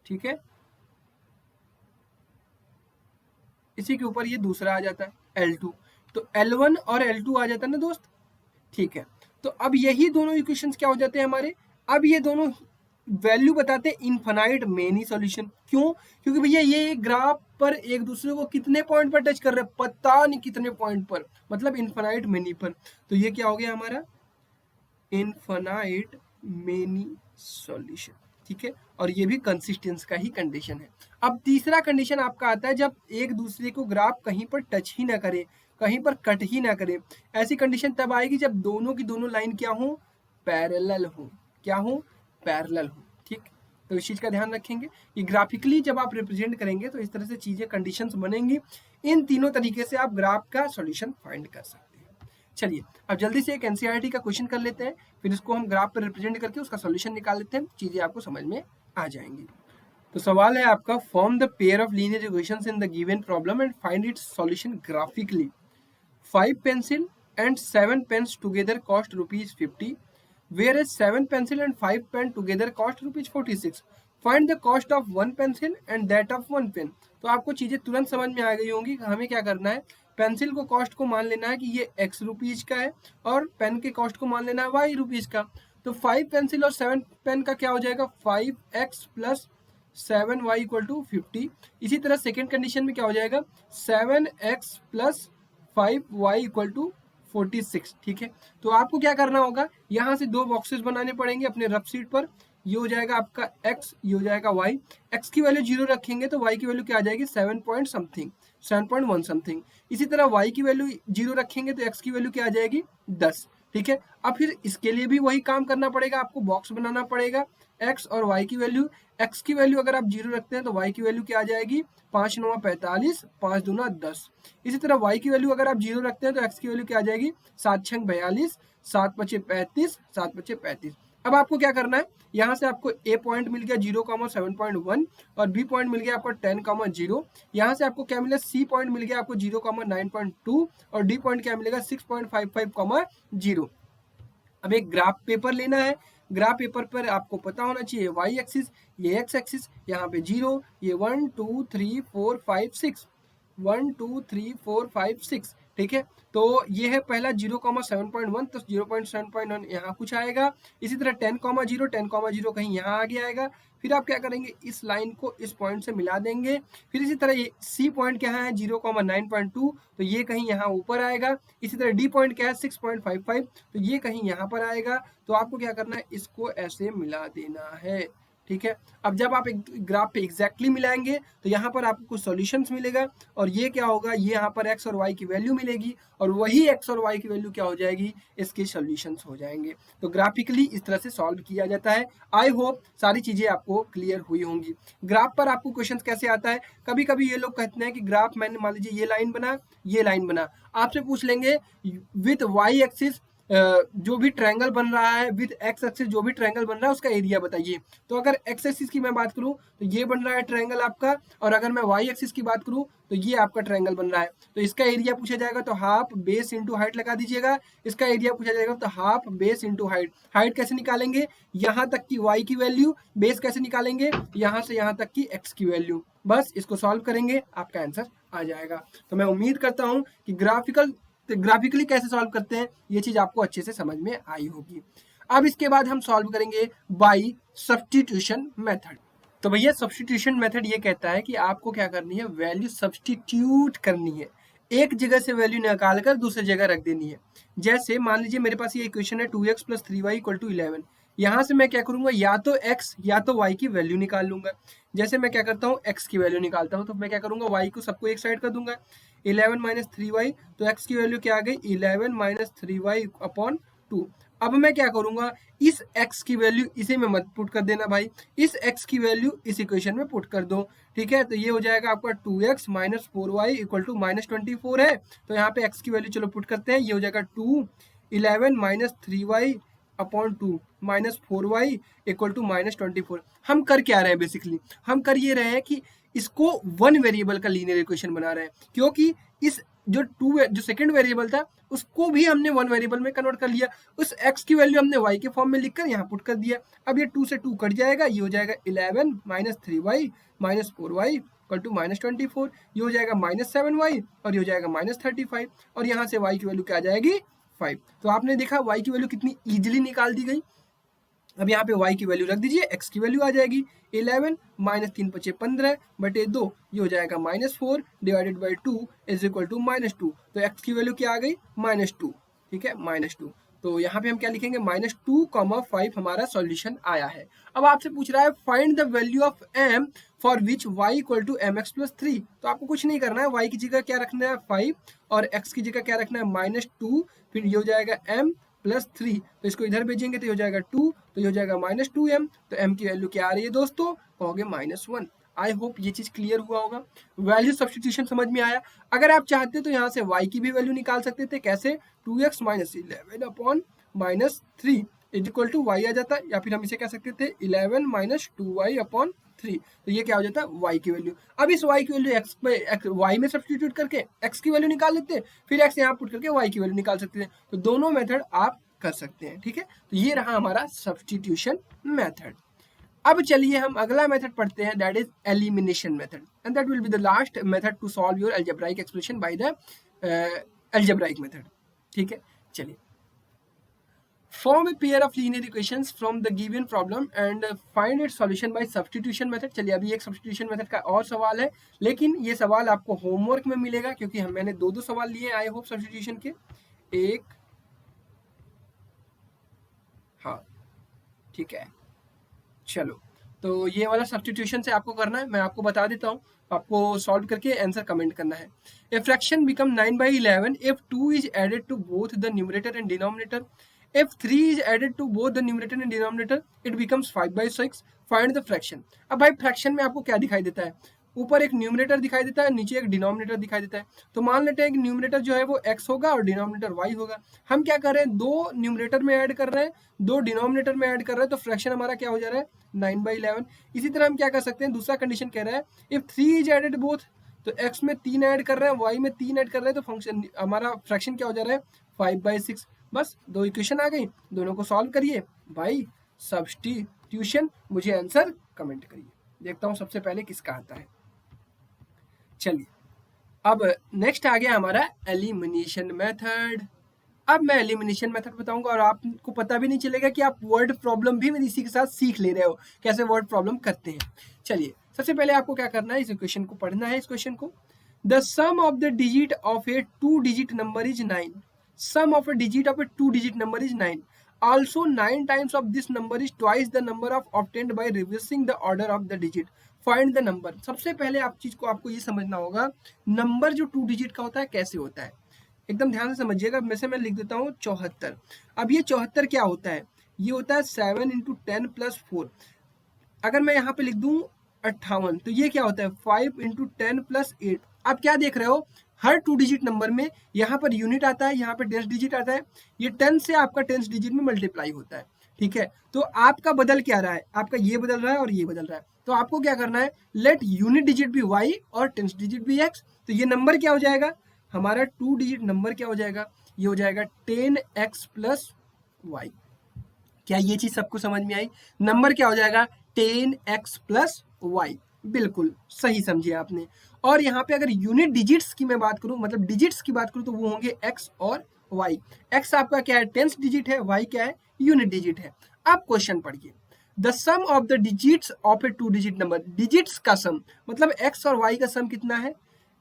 ठीक है, इसी के ऊपर ये दूसरा आ जाता है L2, तो L1 और L2 आ जाता है ना दोस्त, ठीक है। तो अब यही दोनों इक्वेशंस क्या हो जाते हैं हमारे, अब ये दोनों वैल्यू बताते हैं इनफाइनाइट मेनी सॉल्यूशन। क्यों, क्योंकि भैया ये ग्राफ पर एक दूसरे को कितने पॉइंट पर टच कर रहे हैं, पता नहीं कितने पॉइंट पर, मतलब इनफाइनाइट मेनी पर। तो ये क्या हो गया हमारा, इनफाइनाइट मेनी सॉल्यूशन, ठीक है। और ये भी कंसिस्टेंस का ही कंडीशन है। अब तीसरा कंडीशन आपका आता है जब एक दूसरे को ग्राफ कहीं पर टच ही ना करे, कहीं पर कट ही ना करे। ऐसी कंडीशन तब आएगी जब दोनों की दोनों लाइन क्या हो, पैरेलल हो। क्या हो, पैरेलल हो, ठीक। तो इस चीज का ध्यान रखेंगे कि ग्राफिकली जब आप रिप्रेजेंट करेंगे तो इस तरह से चीजें, कंडीशंस बनेंगी। इन तीनों तरीके से आप ग्राफ का सॉल्यूशन फाइंड कर सकते हैं। चलिए, अब जल्दी से एक एनसीईआरटी का क्वेश्चन कर लेते हैं, फिर इसको हम ग्राफ पर रिप्रेजेंट करके उसका सॉल्यूशन निकाल लेते हैं, चीजें आपको समझ में आ जाएंगी। तो सवाल है आपका, form the pair of linear equations in the given problem and find its solution graphically. 5 pencil and 7 pens together cost ₹50, whereas 7 pencil and 5 pen together cost ₹46. Find the cost of 1 pencil and that of 1 pen. तो आपको चीजें तुरंत समझ में आ गई होंगी कि हमें क्या करना है। पेंसिल को कॉस्ट को मान लेना है कि ये x रुपीज का है, और पेन के कॉस्ट को मान लेना है y रुपीज का। तो 5 पेंसिल और 7 पेन का क्या हो जाएगा, 5x plus 7y equal to 50। इसी तरह सेकेंड कंडीशन में क्या हो जाएगा, 7x plus 5y equal to 46, ठीक है। तो आपको क्या करना होगा, यहाँ से दो बॉक्सेस बनाने पड़ेंगे अपने रफ शीट पर। ये हो जाएगा आपका x, ये हो जाएगा y। x की वैल्यू 0 रखेंगे तो y की वैल्यू क्या आ जाएगी, 7 पॉइंट समथिंग, 7.1 समथिंग। इसी तरह y की वैल्यू 0 रखेंगे तो x की वैल्यू क्या आ जाएगी, 10, ठीक है। अब फिर इसके लिए भी वही काम करना पड़ेगा, आपको बॉक्स बनाना पड़ेगा। x और y की वैल्यू, x की वैल्यू अगर आप 0 रखते हैं तो y की वैल्यू क्या आ जाएगी, 5 9 45, 5 दूना 10। इसी तरह y की वैल्यू अगर आप 0 रखते हैं तो x की वैल्यू क्या आ जाएगी, 7 6 42, 7 5 35, 7 5 35। अब आपको क्या करना है, यहाँ से आपको a पॉइंट मिल गया 0,7.1 और b पॉइंट मिल गया आपको 10,0। यहाँ से आपको क्या मिला, c पॉइंट मिल गया आपको 0,9.2 और d पॉइंट क्या मिलेगा 6.55,0। अब एक ग्राफ पेपर लेना है। ग्राफ पेपर पर आपको पता होना चाहिए y एक्सिस, ये x एक्सिस, यहाँ पे 0, ये 1 2 3 4 5 6, 1 2 3 4 5 6, ठीक है। तो ये है पहला 0,7.1, तो 0.7.1 यहाँ कुछ आएगा। इसी तरह 10,0 10,0 कहीं यहाँ आगे आएगा। फिर आप क्या करेंगे, इस लाइन को इस पॉइंट से मिला देंगे। फिर इसी तरह ये सी पॉइंट क्या है 0,9.2, तो ये कहीं यहाँ ऊपर आएगा। इसी तरह डी पॉइंट क्या है 6.55, तो ये कहीं यहाँ पर आएगा। तो आपको क्या करना है, इसको ऐसे मिला देना है। ठीक है। अब जब आप एक ग्राफ पे एग्जैक्टली मिलाएंगे तो यहाँ पर आपको कुछ सॉल्यूशंस मिलेगा, और ये क्या होगा, ये यहाँ पर x और y की वैल्यू मिलेगी, और वही x और y की वैल्यू क्या हो जाएगी, इसके सॉल्यूशंस हो जाएंगे। तो ग्राफिकली इस तरह से सॉल्व किया जाता है। आई होप सारी चीजें आपको क्लियर हुई होंगी। ग्राफ पर आपको क्वेश्चन कैसे आता है, कभी कभी ये लोग कहते हैं कि ग्राफ मैंने मान लीजिए ये लाइन बना, ये लाइन बना, आपसे पूछ लेंगे विथ वाई एक्सिस जो भी ट्रायंगल बन रहा है, विद एक्स एक्सिस जो भी ट्रायंगल बन रहा है उसका एरिया बताइए। तो अगर एक्स एक्सिस की मैं बात करूं तो ये बन रहा है ट्रायंगल आपका, और अगर मैं वाई एक्सिस की बात करूं तो ये आपका ट्रायंगल बन रहा है। तो इसका एरिया पूछा जाएगा तो हाफ बेस इंटू हाइट लगा दीजिएगा। इसका एरिया पूछा जाएगा तो half base into height. Height कैसे निकालेंगे, यहाँ तक की वाई की वैल्यू, बेस कैसे निकालेंगे, यहाँ से यहाँ तक की एक्स की वैल्यू। बस इसको सॉल्व करेंगे, आपका आंसर आ जाएगा। तो मैं उम्मीद करता हूँ कि ग्राफिकली कैसे सॉल्व करते हैं ये चीज आपको अच्छे से समझ में आई होगी। अब इसके बाद हम सॉल्व करेंगे बाई सब्स्टिट्यूशन मेथड। तो भैया सब्स्टिट्यूशन मेथड ये कहता है कि आपको क्या करनी है, वैल्यू सब्स्टिट्यूट करनी है, एक जगह से वैल्यू निकाल कर दूसरी जगह रख देनी है। जैसे मान लीजिए मेरे पास ये इक्वेशन है 2x + 3y = 11। यहाँ से मैं क्या करूंगा, या तो x या तो y की वैल्यू निकाल लूंगा। जैसे मैं क्या करता हूँ, x की वैल्यू निकालता हूँ, तो मैं क्या करूंगा, y को सबको एक साइड कर दूंगा। 11 - 3y, तो x की वैल्यू क्या आ गई, 11 - 3y/2। अब मैं क्या करूंगा, इस x की वैल्यू इसे में मत पुट कर देना भाई, इस x की वैल्यू इस इक्वेशन में पुट कर दो। ठीक है, तो ये हो जाएगा आपका 2x - 4y = -24 है। तो यहाँ पे x की वैल्यू चलो पुट करते हैं, ये हो जाएगा 2 11 - 3y/2 -4y = -24। हम कर क्या रहे हैं, बेसिकली हम कर ये रहे हैं कि इसको वन वेरिएबल का लीनियर इक्वेशन बना रहे हैं, क्योंकि इस जो सेकंड वेरिएबल था उसको भी हमने वन वेरिएबल में कन्वर्ट कर लिया। उस x की वैल्यू हमने y के फॉर्म में लिखकर यहाँ पुट कर दिया। अब ये 2 से 2 कट जाएगा, ये हो जाएगा 11 - 3y -4y = -24। ये हो जाएगा -7y, और ये हो जाएगा -35, और यहाँ से y की वैल्यू क्या आ जाएगी, 5। तो आपने देखा y की वैल्यू कितनी इजीली निकाल दी गई। अब यहाँ पे y की वैल्यू रख दीजिए, x की वैल्यू आ जाएगी 11 - 3 × 5 = 15/2, ये हो जाएगा -4 / 2 = -2। तो x की वैल्यू क्या आ गई, -2। ठीक है, -2। तो यहाँ पे हम क्या लिखेंगे, -2,5 हमारा सॉल्यूशन आया है। अब आपसे पूछ रहा है find the value of m for which y = mx + 3। तो आपको कुछ नहीं करना है, y की जगह क्या रखना है 5, और x की जगह क्या रखना है -2, फिर ये हो जाएगा m + 3, तो इसको इधर भेजेंगे तो ये हो जाएगा 2, तो ये हो जाएगा -2m। तो m की वैल्यू क्या आ रही है दोस्तों, कहोगे -1। आई होप ये चीज क्लियर हुआ होगा, वैल्यू सब्स्टिट्यूशन समझ में आया। अगर आप चाहते तो यहाँ से y की भी वैल्यू निकाल सकते थे, कैसे, 2x - 11/-3 = y आ जाता, या फिर हम इसे कह सकते थे 11 - 2y/3, तो ये क्या हो जाता है, y की वैल्यू। अब इस y की वैल्यू y में सब्स्टिट्यूट करके x की वैल्यू निकाल लेते, फिर x यहाँ पुट करके y की वैल्यू निकाल सकते थे। तो दोनों मेथड आप कर सकते हैं। ठीक है, तो ये रहा हमारा सब्स्टिट्यूशन मेथड। अब चलिए हम अगला मेथड पढ़ते हैं, that is elimination method, and that will be the last method to solve your algebraic expression by the algebraic method. ठीक है, चलिए। Form a pair of linear equations from the given problem and find its solution by substitution method। चलिए, अभी एक substitution method का और सवाल है, लेकिन ये सवाल आपको होमवर्क में मिलेगा, क्योंकि मैंने दो सवाल लिए आई होप substitution के। एक, हाँ ठीक है, चलो, तो ये वाला सब्स्टिट्यूशन से आपको करना है, मैं आपको बता देता हूँ, आपको सॉल्व करके आंसर कमेंट करना है। A fraction become 9/11 if 2 is added to both the numerator and denominator. If 3 is added to both the numerator and denominator, it becomes 5/6. Find the fraction. अब भाई फ्रैक्शन में आपको क्या दिखाई देता है, ऊपर एक न्यूमरेटर दिखाई देता है, नीचे एक डिनोमिनेटर दिखाई देता है। तो मान लेते हैं कि न्यूमरेटर जो है वो x होगा और डिनोमिनेटर y होगा। हम क्या कर रहे हैं, दो न्यूमरेटर में ऐड कर रहे हैं, दो डिनोमिनेटर में ऐड कर रहे हैं, तो फ्रैक्शन हमारा क्या हो जा रहा है, 9/11। इसी तरह हम क्या कर सकते हैं, दूसरा कंडीशन कह रहा है इफ 3 इज एडेड बोथ, तो x में 3 ऐड कर रहे हैं, y में 3 ऐड कर रहे हैं, तो फंक्शन हमारा फ्रैक्शन क्या हो जा रहा है, 5/6। बस दो इक्वेशन आ गई, दोनों को सॉल्व करिए भाई, सब्स्टिट्यूशन। मुझे आंसर कमेंट करिए, देखता हूं सबसे पहले किसका आता है। चलिए, अब नेक्स्ट आ गया हमारा एलिमिनेशन मेथड। अब मैं एलिमिनेशन मेथड बताऊंगा और आपको पता भी नहीं चलेगा कि आप वर्ड प्रॉब्लम भी इसी के साथ सीख ले रहे हो, कैसे वर्ड प्रॉब्लम करते हैं। चलिए सबसे पहले आपको क्या करना है, इस इक्वेशन को पढ़ना है। इस क्वेश्चन को, the sum of the digit of a 2 digit number is 9। Sum of a digit of a 2 digit number is 9। Also 9 times of this number is twice the number of obtained by reversing the order of the digit. Find the number. सबसे पहले आप चीज को आपको ये समझना होगा, number जो 2 डिजिट का होता है कैसे होता है, एकदम ध्यान से समझिएगा। वैसे मैं लिख देता हूँ 74। अब ये 74 क्या होता है, ये होता है 7 × 10 + 4। अगर मैं यहाँ पे लिख दूं 58 तो ये क्या होता है 5 × 10 + 8। आप क्या देख रहे हो, हर 2 डिजिट नंबर में यहाँ पर यूनिट आता है, यहाँ पर 10 डिजिट आता है, ये 10 से आपका 10 डिजिट में मल्टीप्लाई होता है, ठीक है। तो आपका बदल क्या रहा है, आपका ये बदल रहा है और ये बदल रहा है। तो आपको क्या करना है, लेट यूनिट डिजिट भी y और 10 डिजिट भी x। तो ये नंबर क्या हो जाएगा, हमारा 2 डिजिट नंबर क्या हो जाएगा, ये हो जाएगा 10x + y। क्या ये चीज सबको समझ में आई, नंबर क्या हो जाएगा 10x + y। बिल्कुल सही समझिए आपने। और यहाँ पे अगर यूनिट डिजिट्स की मैं बात करूं, मतलब डिजिट्स की बात करूं, तो वो होंगे x और y। x आपका क्या है 10 डिजिट है, y क्या है यूनिट डिजिट है। अब क्वेश्चन पढ़िए, the sum of the digits of a 2 digit number. Digits का सम मतलब x और y का सम कितना है,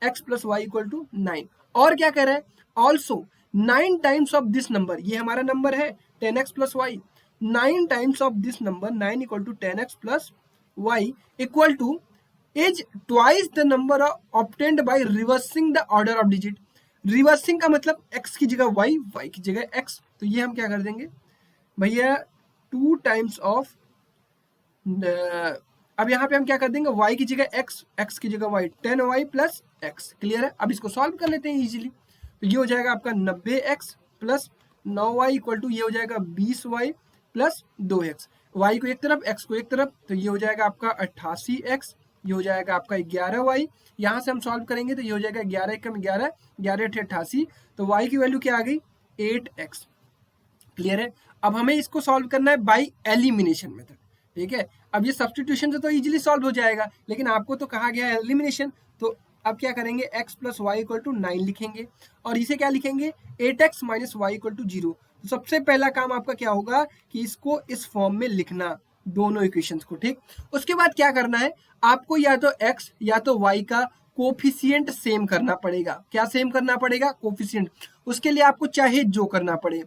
x + y = 9। और क्या कह रहा है, also 9 times of this number, ये हमारा नंबर है 10x + y। 9 times of this number 9 = 10x + y = is twice the number obtained by reversing the order of digit। Reversing का मतलब x की जगह y, y की जगह x। तो ये हम क्या कर देंगे भैया 2 टाइम्स ऑफ, अब यहाँ पे हम क्या कर देंगे y की जगह x, x की जगह y, 10y + x। क्लियर है। अब इसको सॉल्व कर लेते हैं इजीली। तो ये हो जाएगा आपका 90x + 9y = ये हो जाएगा 20y + 2x। y को एक तरफ, x को एक तरफ, तो ये हो जाएगा आपका 88x, ये हो जाएगा आपका 11y। यहाँ से हम सॉल्व करेंगे तो ये हो जाएगा 11 × 11, 11 × 88। तो y की वैल्यू क्या आ गई 8x। क्लियर है। अब हमें इसको सॉल्व करना है बाय एलिमिनेशन मेथड, ठीक है। अब ये सब्स्टिट्यूशन से तो इजीली सॉल्व हो जाएगा, लेकिन आपको तो कहा गया है एलिमिनेशन। तो अब क्या करेंगे x + y = 9 लिखेंगे और इसे क्या लिखेंगे 8x - y = 0। तो सबसे पहला काम आपका क्या होगा कि इसको इस फॉर्म में लिखना, दोनों इक्वेशंस को, ठीक। उसके बाद क्या करना है, आपको या तो x या तो y का कोफिशिएंट सेम करना पड़ेगा। क्या सेम करना पड़ेगा, कोफिशिएंट। उसके लिए आपको चाहे जो करना पड़े,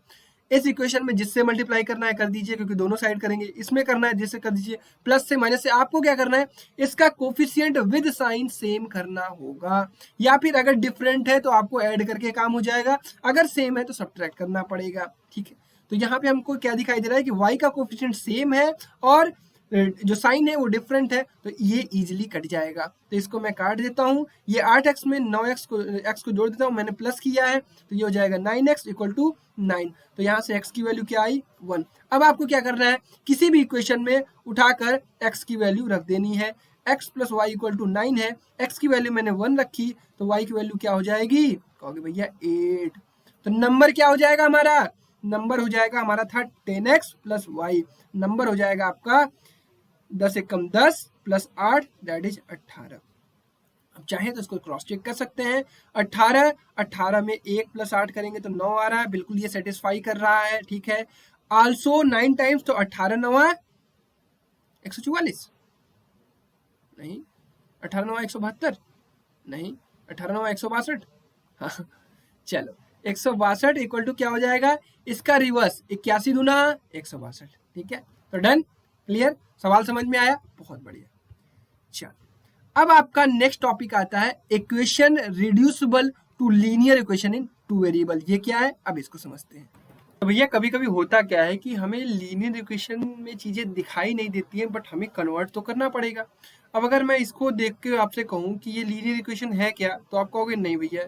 इस इक्वेशन में जिससे मल्टीप्लाई करना है कर दीजिए, क्योंकि दोनों साइड करेंगे। इसमें करना है जिससे कर दीजिए, प्लस से माइनस से। आपको क्या करना है, इसका कोफिशिएंट विद साइन सेम करना होगा, या फिर अगर डिफरेंट है तो आपको ऐड करके काम हो जाएगा, अगर सेम है तो सब्ट्रैक्ट करना पड़ेगा, ठीक है। तो यहाँ पे हमको क्या दिखाई दे रहा है कि y का कोफिशिएंट सेम है और जो साइन है वो डिफरेंट है, तो ये इजीली कट जाएगा। तो इसको मैं काट देता हूँ, ये 8x में 9x को जोड़ देता हूँ, मैंने प्लस किया है, तो ये हो जाएगा 9x = 9। तो यहाँ से x की वैल्यू क्या आई 1। अब आपको क्या करना है, किसी भी इक्वेशन में उठाकर x की वैल्यू रख देनी है। x + y = 9 है, x की वैल्यू मैंने 1 रखी, तो y की वैल्यू क्या हो जाएगी, कहोगे भैया 8। तो नंबर क्या हो जाएगा हमारा, नंबर हो जाएगा हमारा था 10x + y। नंबर हो जाएगा आपका 10 × 10 + 8 दैट इज 18। अब चाहे तो इसको क्रॉस चेक कर सकते हैं, 18 में 1 + 8 करेंगे तो 9 आ रहा है, बिल्कुल ये सेटिस्फाई कर रहा है, ठीक है। आल्सो 9 टाइम्स, तो 18 × 9 144, नहीं 18 × 9 172, नहीं 18 × 9 162। हाँ चलो 162 = क्या हो जाएगा, इसका रिवर्स 81 दूना 162, ठीक है। तो डन, क्लियर, सवाल समझ में आया, बहुत बढ़िया। चलो अब आपका नेक्स्ट टॉपिक आता है equation reducible to linear equation in 2 variable. ये क्या है, अब इसको समझते हैं। तो भैया कभी कभी होता क्या है कि हमें लीनियर इक्वेशन में चीजें दिखाई नहीं देती हैं, बट हमें कन्वर्ट तो करना पड़ेगा। अब अगर मैं इसको देख के आपसे कहूँ कि ये लीनियर इक्वेशन है क्या, तो आप कहोगे नहीं भैया।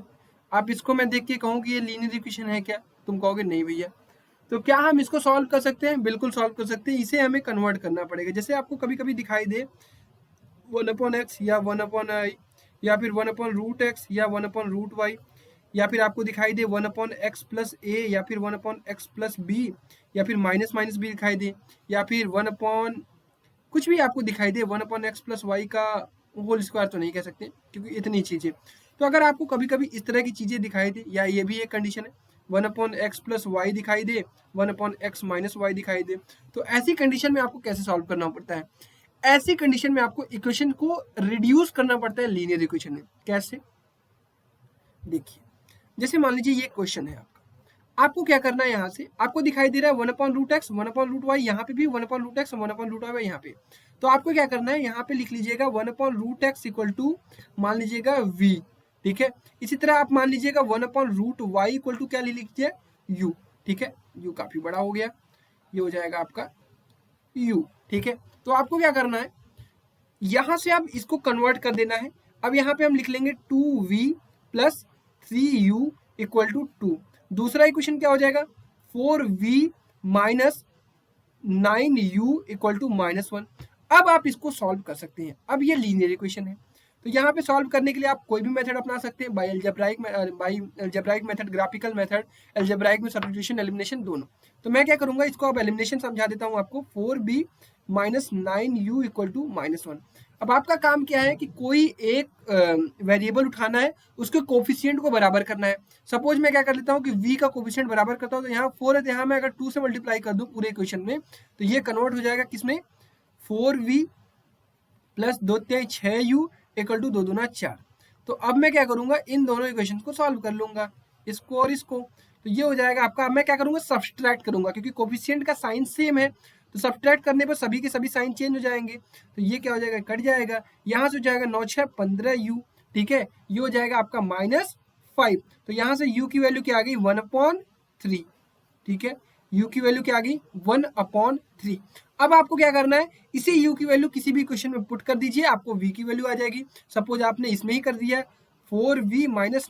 आप इसको मैं देख के कहूँ कि ये लीनियर इक्वेशन है क्या, तुम कहोगे नहीं भैया। तो क्या हम इसको सॉल्व कर सकते हैं, बिल्कुल सॉल्व कर सकते हैं। इसे हमें कन्वर्ट करना पड़ेगा। जैसे आपको कभी कभी दिखाई दे 1/x या 1/i, या फिर 1/√x या 1/√y, या फिर आपको दिखाई दे 1/x + a, या फिर 1/x + b, या फिर माइनस माइनस भी दिखाई दे, या फिर 1/ कुछ भी आपको दिखाई दे, 1/x + y का होल स्क्वायर तो नहीं कह सकते क्योंकि इतनी चीजें। तो अगर आपको कभी कभी इस तरह की चीजें दिखाई दे, या ये भी एक कंडीशन है 1/x + y दिखाई दे, 1/x - y दिखाई दे, तो ऐसी कंडीशन में आपको कैसे सॉल्व करना पड़ता है? ऐसी कंडीशन में आपको इक्वेशन को रिड्यूस करना पड़ता है लीनियर इक्वेशन में। कैसे? देखिए, जैसे मान लीजिए ये क्वेश्चन है आपको क्या करना है, यहाँ से आपको दिखाई दे रहा है 1/√x 1/√y, यहाँ पे भी 1/√x 1/√y यहाँ पे। तो आपको क्या करना है, यहाँ पे लिख लीजिएगा 1/√x इक्वल टू मान लीजिएगा v, ठीक है। इसी तरह आप मान लीजिएगा 1/√y इक्वल टू क्या ले लीजिए u, ठीक है। u काफी बड़ा हो गया, ये हो जाएगा आपका u, ठीक है। तो आपको क्या करना है, यहाँ से अब इसको कन्वर्ट कर देना है। अब यहाँ पे हम लिख लेंगे 2v + 3u इक्वल टू 2। दूसरा इक्वेशन क्या हो जाएगा 4v - 9u इक्वल टू -1। अब आप इसको सॉल्व कर सकते हैं। अब ये लीनियर इक्वेशन है, तो यहाँ पे सॉल्व करने के लिए आप कोई भी मेथड अपना सकते हैं, by algebraic method, graphical method, algebraic में सब्स्टिट्यूशन, एलिमिनेशन दोनों। तो मैं क्या करूंगा, इसको अब एलिमिनेशन समझा देता हूँ आपको। 4b - 9u equal to -1। अब आपका काम क्या है कि कोई एक वेरिएबल उठाना है, उसके कोफिशिएंट को बराबर करना है। सपोज मैं क्या कर लेता हूँ कि v का कोफिशिएंट बराबर करता हूँ, तो यहाँ 4 है, तो यहाँ मैं अगर 2 से मल्टीप्लाई कर दूं पूरे इक्वेशन में, तो ये कन्वर्ट हो जाएगा किसमें, 4v + 2 × 6u इक्वल टू 2 दूना 4। तो अब मैं क्या करूंगा, इन दोनों इक्वेशन को सॉल्व कर लूंगा, इसको और इसको। तो ये हो जाएगा आपका। अब मैं क्या करूंगा, सब्सट्रैक्ट करूंगा, क्योंकि कोफिशिएंट का साइन सेम है, तो सब्सट्रैक्ट करने पर सभी के सभी साइन चेंज हो जाएंगे। तो ये क्या हो जाएगा, कट जाएगा, यहाँ से हो जाएगा 9 × 6 = 15u, ठीक है। ये हो जाएगा आपका -5। तो यहाँ से u की वैल्यू क्या आ गई 1/3, ठीक है। u की वैल्यू क्या आ गई 1/3। अब आपको क्या करना है, इसी u की वैल्यू किसी भी क्वेश्चन में पुट कर दीजिए, आपको v की वैल्यू आ जाएगी। सपोज आपने इसमें ही कर दिया 4v - 9 ×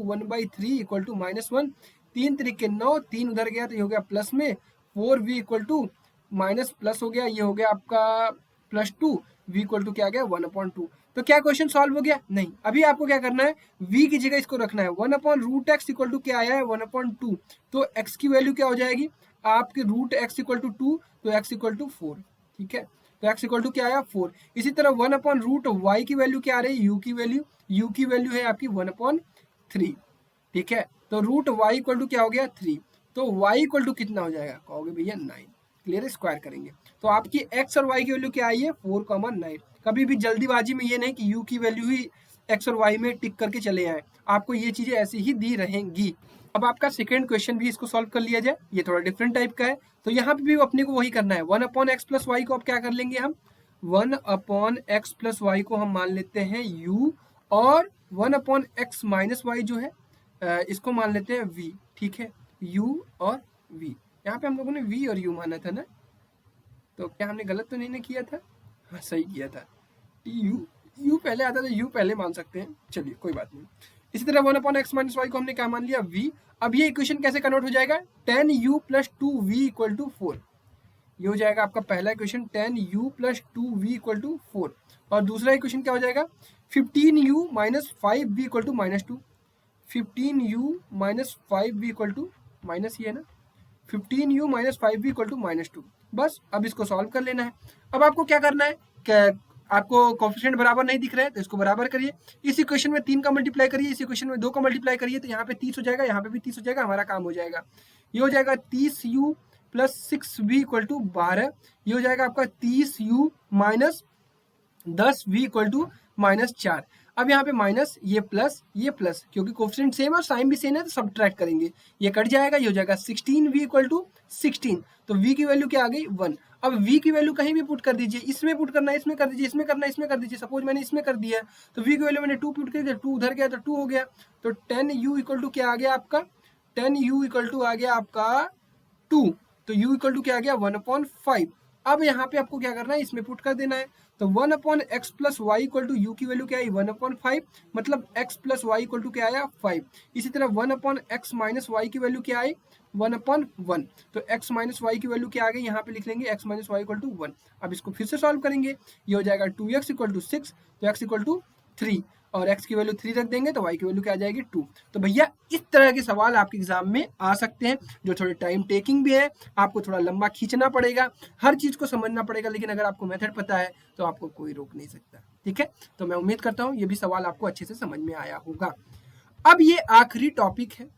1/3 इक्वल टू -1। 3 × 3 = 9, 3 उधर गया तो ये हो गया प्लस में, 4v equal to minus plus हो गया, ये हो गया आपका +2, v इक्वल टू क्या आ गया 1/2। तो क्या क्वेश्चन सॉल्व हो गया? नहीं। अभी आपको क्या करना है, v की जगह इसको रखना है 1/√x इक्वल टू क्या आया है 1/2। तो x की वैल्यू क्या हो जाएगी आपके √x इक्वल टू 2, तो x इक्वल टू 4, ठीक है। तो x इक्वल टू क्या आया 4। इसी तरह 1/√y की वैल्यू क्या आ रही है, u की वैल्यू है आपकी 1/3, ठीक है। तो √y इक्वल टू क्या हो गया 3। तो y इक्वल टू कितना हो जाएगा, कहोगे भैया 9। क्लियर, स्क्वायर करेंगे तो आपकी x और y की वैल्यू क्या आई है 4,9। कभी भी जल्दीबाजी में ये नहीं कि u की वैल्यू ही x और y में टिक करके चले आए, आपको ये चीजें ऐसी ही दी रहेंगी। अब आपका सेकंड क्वेश्चन भी इसको सॉल्व कर लिया जाए, ये थोड़ा डिफरेंट टाइप का है। तो यहाँ पे भी अपने को वही करना है, 1/x + y को अब क्या कर लेंगे हम, 1/x + y को हम मान लेते हैं u, और 1/x - y जो है इसको मान लेते हैं v, ठीक है। u और v, यहाँ पे हम लोगों ने v और u माना था ना, तो क्या हमने गलत तो नहीं ना किया था? हाँ सही किया था, u पहले आता तो u पहले मान सकते हैं, चलिए कोई बात नहीं। इसी तरह 1/x - y को हमने क्या मान लिया v। अब ये इक्वेशन कैसे कन्वर्ट हो जाएगा, 10u + 2v इक्वल टू 4। ये हो जाएगा आपका पहला equation 10u + 2v equal to 4। और दूसरा इक्वेशन क्या हो जाएगा 15u - 5v equal to -2। 15u - 5v equal to minus, ये है ना, 15u - 5v इक्वल टू -2। बस अब इसको सॉल्व कर लेना है। अब आपको क्या करना है, आपको कोफिशिएंट बराबर नहीं दिख रहा है तो इसको बराबर करिए। इस इक्वेशन में 3 का मल्टीप्लाई करिए, इस इक्वेशन में 2 का मल्टीप्लाई करिए, तो यहाँ पे 30 हो जाएगा, यहाँ पे भी 30 हो जाएगा, हमारा काम हो जाएगा। ये हो जाएगा 30u + 6v इक्वल टू 12। ये हो जाएगा आपका 30u - 10v इक्वल टू -4। अब यहाँ पे माइनस, ये प्लस, क्योंकि कोफिशिएंट सेम है और साइन भी सेम है तो सब्ट्रैक्ट करेंगे, ये कट जाएगा, ये हो जाएगा 16v इक्वल टू 16। तो v की वैल्यू क्या आ गई 1। अब v की वैल्यू कहीं भी पुट कर दीजिए, इसमें पुट करना है, इसमें कर दीजिए, इसमें करना है, इसमें कर दीजिए। सपोज मैंने इसमें कर दिया, तो v की वैल्यू मैंने 2 पुट कर दिया, 2 उधर गया तो 2 हो गया। तो 10u इक्वल टू क्या आ गया आपका, 10u इक्वल टू आ गया आपका 2। तो u इक्वल टू क्या आ गया 1/5। अब यहाँ पे आपको क्या करना है, इसमें पुट कर देना है। तो 1/x + y equal to u की वैल्यू क्या आई 1/5, मतलब x + y इक्वल टू क्या आया 5। इसी तरह 1/x - y की वैल्यू क्या आई 1/1। तो x - y की वैल्यू क्या आ गई, यहाँ पे लिख लेंगे x - y इक्वल टू 1। अब इसको फिर से सॉल्व करेंगे, ये हो जाएगा 2x इक्वल टू 6, तो x इक्वल टू 3, और x की वैल्यू 3 रख देंगे तो y की वैल्यू क्या आ जाएगी 2। तो भैया इस तरह के सवाल आपके एग्जाम में आ सकते हैं, जो थोड़े टाइम टेकिंग भी है, आपको थोड़ा लंबा खींचना पड़ेगा, हर चीज को समझना पड़ेगा, लेकिन अगर आपको मेथड पता है तो आपको कोई रोक नहीं सकता। ठीक है, तो मैं उम्मीद करता हूँ ये भी सवाल आपको अच्छे से समझ में आया होगा। अब ये आखिरी टॉपिक है,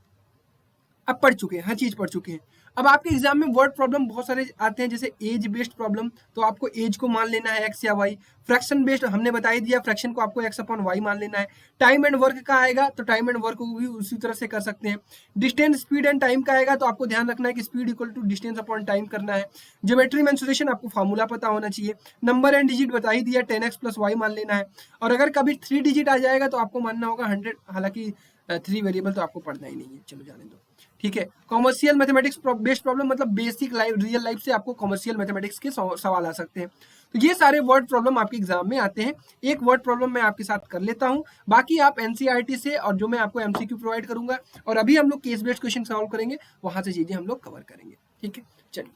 अब पढ़ चुके हैं, हर चीज पढ़ चुके हैं। अब आपके एग्जाम में वर्ड प्रॉब्लम बहुत सारे आते हैं, जैसे एज बेस्ड प्रॉब्लम, तो आपको एज को मान लेना है एक्स या वाई। फ्रैक्शन बेस्ड हमने बता ही दिया, फ्रैक्शन को आपको एक्स अपॉन वाई मान लेना है। टाइम एंड वर्क का आएगा तो टाइम एंड वर्क को भी उसी तरह से कर सकते हैं। डिस्टेंस, स्पीड एंड टाइम का आएगा तो आपको ध्यान रखना है कि speed equal to distance upon time करना है। ज्योमेट्री मेंसुरेशन आपको फार्मूला पता होना चाहिए। नंबर एंड डिजिट बता ही दिया, 10x प्लस वाई मान लेना है। और अगर कभी 3 डिजिट आ जाएगा तो आपको मानना होगा 100, हालांकि 3 वेरिएबल तो आपको पढ़ना ही नहीं है, चलो जाने दो, ठीक है। कॉमर्शियल मैथमेटिक्स बेस्ड प्रॉब्लम मतलब बेसिक लाइफ, रियल लाइफ से आपको कॉमर्शियल मैथमेटिक्स के सवाल आ सकते हैं। तो ये सारे वर्ड प्रॉब्लम आपके एग्जाम में आते हैं। एक वर्ड प्रॉब्लम मैं आपके साथ कर लेता हूं, बाकी आप एनसीईआरटी से और जो मैं आपको एमसीक्यू प्रोवाइड करूंगा, और अभी हम लोग केस बेस्ड क्वेश्चन सॉल्व करेंगे, वहां से चीजें हम लोग कवर करेंगे, ठीक है। चलिए,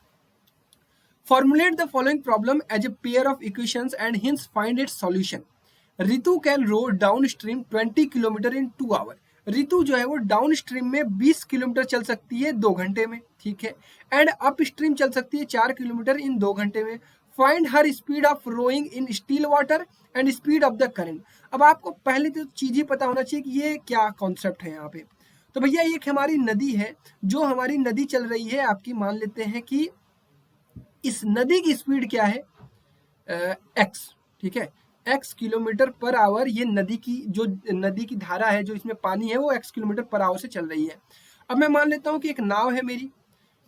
formulate the following problem as a pair of equations and hence find its solution. Ritu can row downstream 20 kilometre in 2 hour. Ritu जो है वो डाउन स्ट्रीम में 20 किलोमीटर चल सकती है 2 घंटे में, ठीक है। एंड अप स्ट्रीम चल सकती है 4 किलोमीटर इन 2 घंटे में। Find her speed of rowing in still water and speed of the current. अब आपको पहले तो चीज ही पता होना चाहिए कि ये क्या कॉन्सेप्ट है यहाँ पे। तो भैया एक हमारी नदी है, जो हमारी नदी चल रही है आपकी, मान लेते हैं कि इस नदी की स्पीड क्या है, एक्स, ठीक है, एक्स किलोमीटर पर आवर। ये नदी की जो नदी की धारा है, जो इसमें पानी है, वो एक्स किलोमीटर पर आवर से चल रही है। अब मैं मान लेता हूं कि एक नाव है मेरी,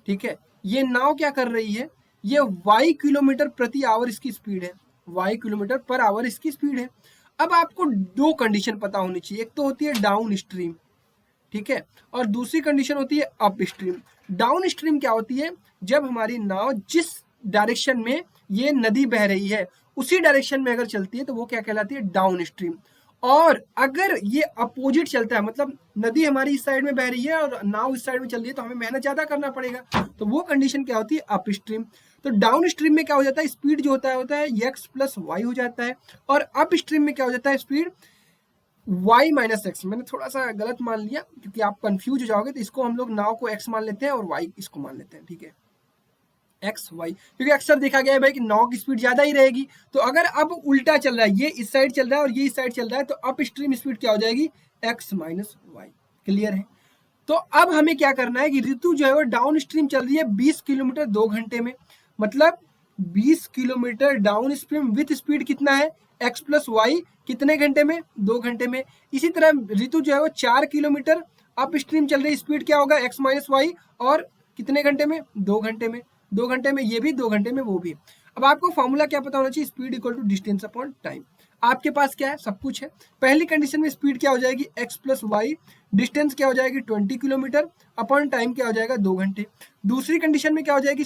ठीक है। ये नाव क्या कर रही है, ये वाई किलोमीटर प्रति आवर इसकी स्पीड है, वाई किलोमीटर पर आवर इसकी स्पीड है। अब आपको 2 कंडीशन पता होनी चाहिए, एक तो होती है डाउन स्ट्रीम, ठीक है, और दूसरी कंडीशन होती है अप स्ट्रीम। डाउन स्ट्रीम क्या होती है, जब हमारी नाव जिस डायरेक्शन में ये नदी बह रही है उसी डायरेक्शन में अगर चलती है तो वो क्या कहलाती है, डाउन स्ट्रीम। और अगर ये अपोजिट चलता है, मतलब नदी हमारी इस साइड में बह रही है और नाव इस साइड में चल रही है, तो हमें मेहनत ज्यादा करना पड़ेगा, तो वो कंडीशन क्या होती है, अप स्ट्रीम। तो डाउन स्ट्रीम में क्या हो जाता है, स्पीड जो होता है एक्स प्लस वाई हो जाता है, और अप स्ट्रीम में क्या हो जाता है, स्पीड y माइनस एक्स। मैंने थोड़ा सा गलत मान लिया क्योंकि आप कंफ्यूज हो जाओगे, तो इसको हम लोग नाव को x मान लेते हैं और y इसको मान लेते हैं, ठीक है, एक्स वाई, क्योंकि अक्सर देखा गया है भाई कि नाव की स्पीड ज्यादा ही रहेगी। तो अगर अब उल्टा चल रहा है, ये इस साइड चल रहा है और ये इस साइड चल रहा है, तो अप स्ट्रीम स्पीड क्या हो जाएगी, एक्स माइनस वाई। क्लियर है। तो अब हमें क्या करना है कि ऋतु जो है वो डाउन स्ट्रीम चल रही है 20 किलोमीटर 2 घंटे में, मतलब 20 kilometre down stream with speed कितना है, एक्स प्लस वाई, कितने घंटे में, 2 घंटे में। इसी तरह ऋतु जो है वो 4 किलोमीटर अप स्ट्रीम चल रही है, स्पीड क्या होगा, एक्स माइनस वाई, और कितने घंटे में, 2 घंटे में। 2 घंटे में ये भी, 2 घंटे में वो भी। अब आपको फॉर्मूला क्या पता होना चाहिए, speed equal to distance upon time. आपके पास क्या है, सब कुछ है। पहली कंडीशन में स्पीड क्या हो जाएगी, एक्स प्लस वाई, डिस्टेंस क्या हो जाएगी 20 किलोमीटर, अपॉन टाइम क्या हो जाएगा 2 घंटे। दूसरी कंडीशन में क्या हो जाएगी,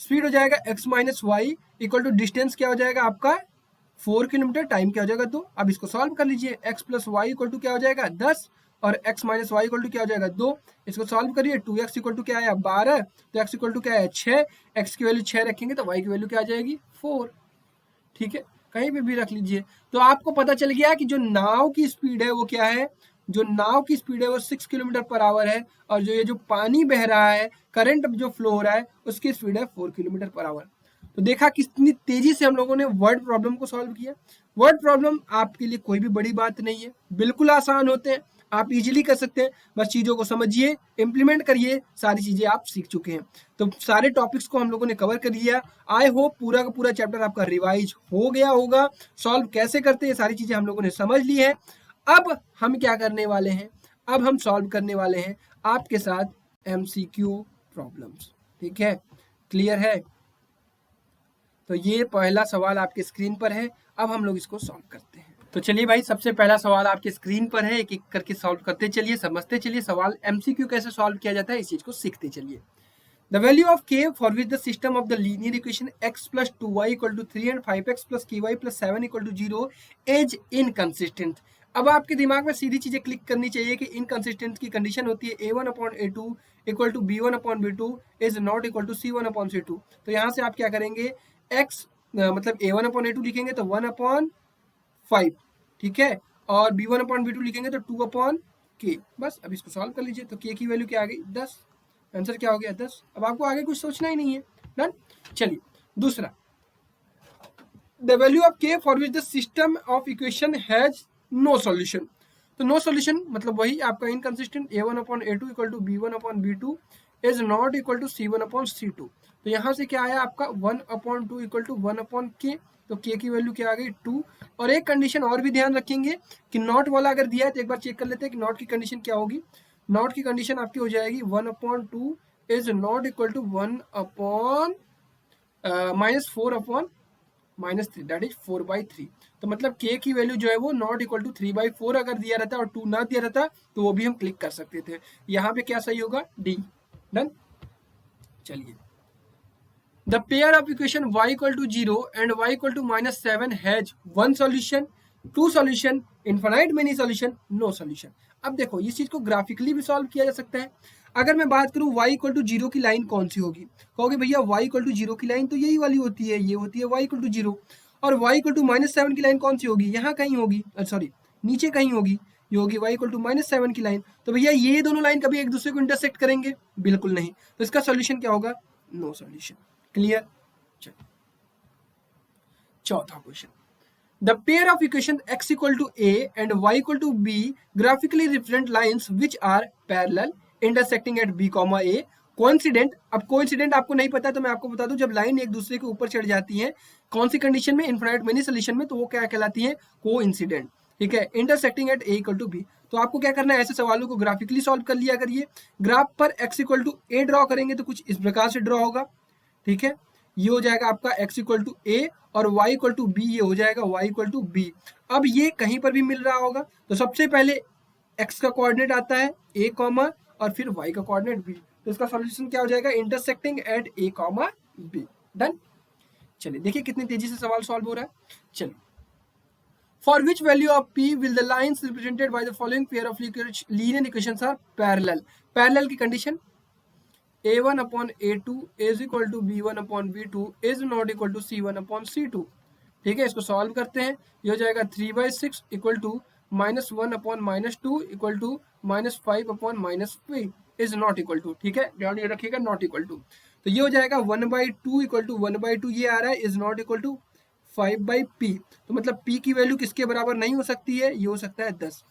स्पीड हो जाएगा X minus Y equal to distance क्या हो जाएगा आपका 4 किलोमीटर, टाइम क्या हो जाएगा 2। अब इसको सॉल्व कर लीजिए, X plus Y equal to क्या हो जाएगा 10, और x minus Y equal to क्या हो जाएगा 2। इसको सॉल्व करिए, 2x इक्वल टू क्या आया 12, तो x इक्वल टू क्या है 6, x की वैल्यू 6 रखेंगे तो y की वैल्यू क्या आ जाएगी 4, ठीक है, कहीं पे भी रख लीजिए। तो आपको पता चल गया कि जो नाव की स्पीड है वो क्या है, जो नाव की स्पीड है वो 6 किलोमीटर पर आवर है, और जो ये जो पानी बह रहा है, करंट जो फ्लो हो रहा है, उसकी स्पीड है 4 किलोमीटर पर आवर। तो देखा कितनी तेजी से हम लोगों ने वर्ड प्रॉब्लम को सॉल्व किया। वर्ड प्रॉब्लम आपके लिए कोई भी बड़ी बात नहीं है, बिल्कुल आसान होते हैं, आप इजीली कर सकते हैं। बस चीजों को समझिए, इंप्लीमेंट करिए, सारी चीजें आप सीख चुके हैं। तो सारे टॉपिक्स को हम लोगों ने कवर कर लिया। आई होप पूरा का पूरा चैप्टर आपका रिवाइज हो गया होगा। सॉल्व कैसे करते हैं सारी चीजें हम लोगों ने समझ ली है। अब हम क्या करने वाले हैं, अब हम सॉल्व करने वाले हैं आपके साथ एमसीक्यू प्रॉब्लम्स, ठीक है, क्लियर है। तो ये पहला सवाल आपके स्क्रीन पर है, अब हम लोग इसको सॉल्व करते हैं। तो चलिए भाई, सबसे पहला सवाल आपके स्क्रीन पर है, एक एक करके सॉल्व करते चलिए, समझते चलिए सवाल एमसीक्यू कैसे सॉल्व किया जाता है, इस चीज को सीखते चलिए। The value of k for which the system of the linear equation x plus 2y equal to 3 and 5x plus ky plus 7 equal to 0 is inconsistent। अब आपके दिमाग में सीधी चीजें क्लिक करनी चाहिए कि इनकंसिस्टेंट की कंडीशन होती है a1 upon a2 equal to b1 upon b2 is not equal to c1 upon c2। तो यहाँ से आप क्या करेंगे, x मतलब a1 अपॉन a2 लिखेंगे तो 1 अपॉन 5, ठीक है, और b1 अपॉन b2 लिखेंगे तो 2 अपॉन k। बस अब इसको सॉल्व कर लीजिए, तो k की वैल्यू क्या आ गई 10, आंसर क्या हो गया 10। अब आपको आगे कुछ सोचना ही नहीं है, डन। चलिए the value of K for which the system of equation has no solution. तो नो सॉल्यूशन मतलब वही आपका inconsistent a1/a2 equal to b1/b2 is not equal to c1/c2। तो यहाँ से क्या आया आपका 1/2 इक्वल टू 1/k। तो k की वैल्यू क्या आ गई 2। और एक कंडीशन और भी ध्यान रखेंगे कि नॉट वाला अगर दिया है तो एक बार चेक कर लेते हैं कि नॉट की कंडीशन क्या होगी। नॉट की कंडीशन आपकी हो जाएगी 1/2 is not equal to 1/-4/-3 that is 4/3। तो मतलब k की वैल्यू जो है वो नॉट इक्वल टू 3/4 अगर दिया रहता और 2 ना दिया रहता तो वो भी हम क्लिक कर सकते थे। यहाँ पे क्या सही होगा डी। डन। चलिए the pair of equation y equal to 0 and y equal to -7 has one solution, two solution, infinite many solution, no solution. अब देखो इस चीज को ग्राफिकली भी सॉल्व किया जा सकता है। अगर मैं बात करूं y इक्वल टू 0 की लाइन कौन सी होगी, कहोगे भैया y इक्वल टू 0 की लाइन तो यही वाली होती है, ये होती है y इक्वल टू 0। और y इक्वल टू -7 की लाइन कौन सी होगी, यहाँ कहीं होगी, सॉरी नीचे कहीं होगी, ये होगी y इक्वल टू -7 की लाइन। तो भैया ये दोनों लाइन कभी एक दूसरे को इंटरसेक्ट करेंगे, बिल्कुल नहीं। तो इसका सोल्यूशन क्या होगा, नो सोल्यूशन। क्लियर। चलिए चौथा question, the pair of equation x equal to a and y equal to b graphically represent lines which are parallel intersecting at b, a coincident. अब कोइंसिडेंट आपको नहीं पता तो मैं आपको बता दूं, जब लाइन एक दूसरे के ऊपर चढ़ जाती है कौन सी कंडीशन में, इनफाइनाइट मेनी सोल्यूशन में, तो वो क्या कहलाती है, कोइंसिडेंट। ठीक है, intersecting at a equal to b। तो आपको क्या करना है, ऐसे सवालों को ग्राफिकली सॉल्व कर लिया करिए। ग्राफ पर x equal to a draw करेंगे तो कुछ इस प्रकार से ड्रॉ होगा। ठीक है, ये हो जाएगा आपका x इक्वल टू a और y इक्वल टू b, ये हो जाएगा y इक्वल टू b। अब ये कहीं पर भी मिल रहा होगा तो सबसे पहले x का कोऑर्डिनेट आता है a कॉमा और फिर y का कोऑर्डिनेट b। तो इसका सॉल्यूशन क्या हो जाएगा, intersecting at a comma b। Done. चलिए देखिए कितनी तेजी से सवाल सॉल्व हो रहा है। चलिए, for which value of p will the lines represented by the following pair of linear equations are parallel. Parallel की condition a1/a2 is equal to b1/b2 is not equal to c1/c2। ठीक है, इसको solve करते हैं। ये हो जाएगा 3/6 equal to -1/-2 equal to -5/-3 is not equal to. ठीक है, ध्यान ये रखिएगा, नॉट इक्वल टू। तो ये हो जाएगा 1/2 इक्वल टू 1/2, ये आ रहा है, is not equal to 5/p। तो मतलब p की वैल्यू किसके बराबर नहीं हो सकती है, ये हो सकता है 10।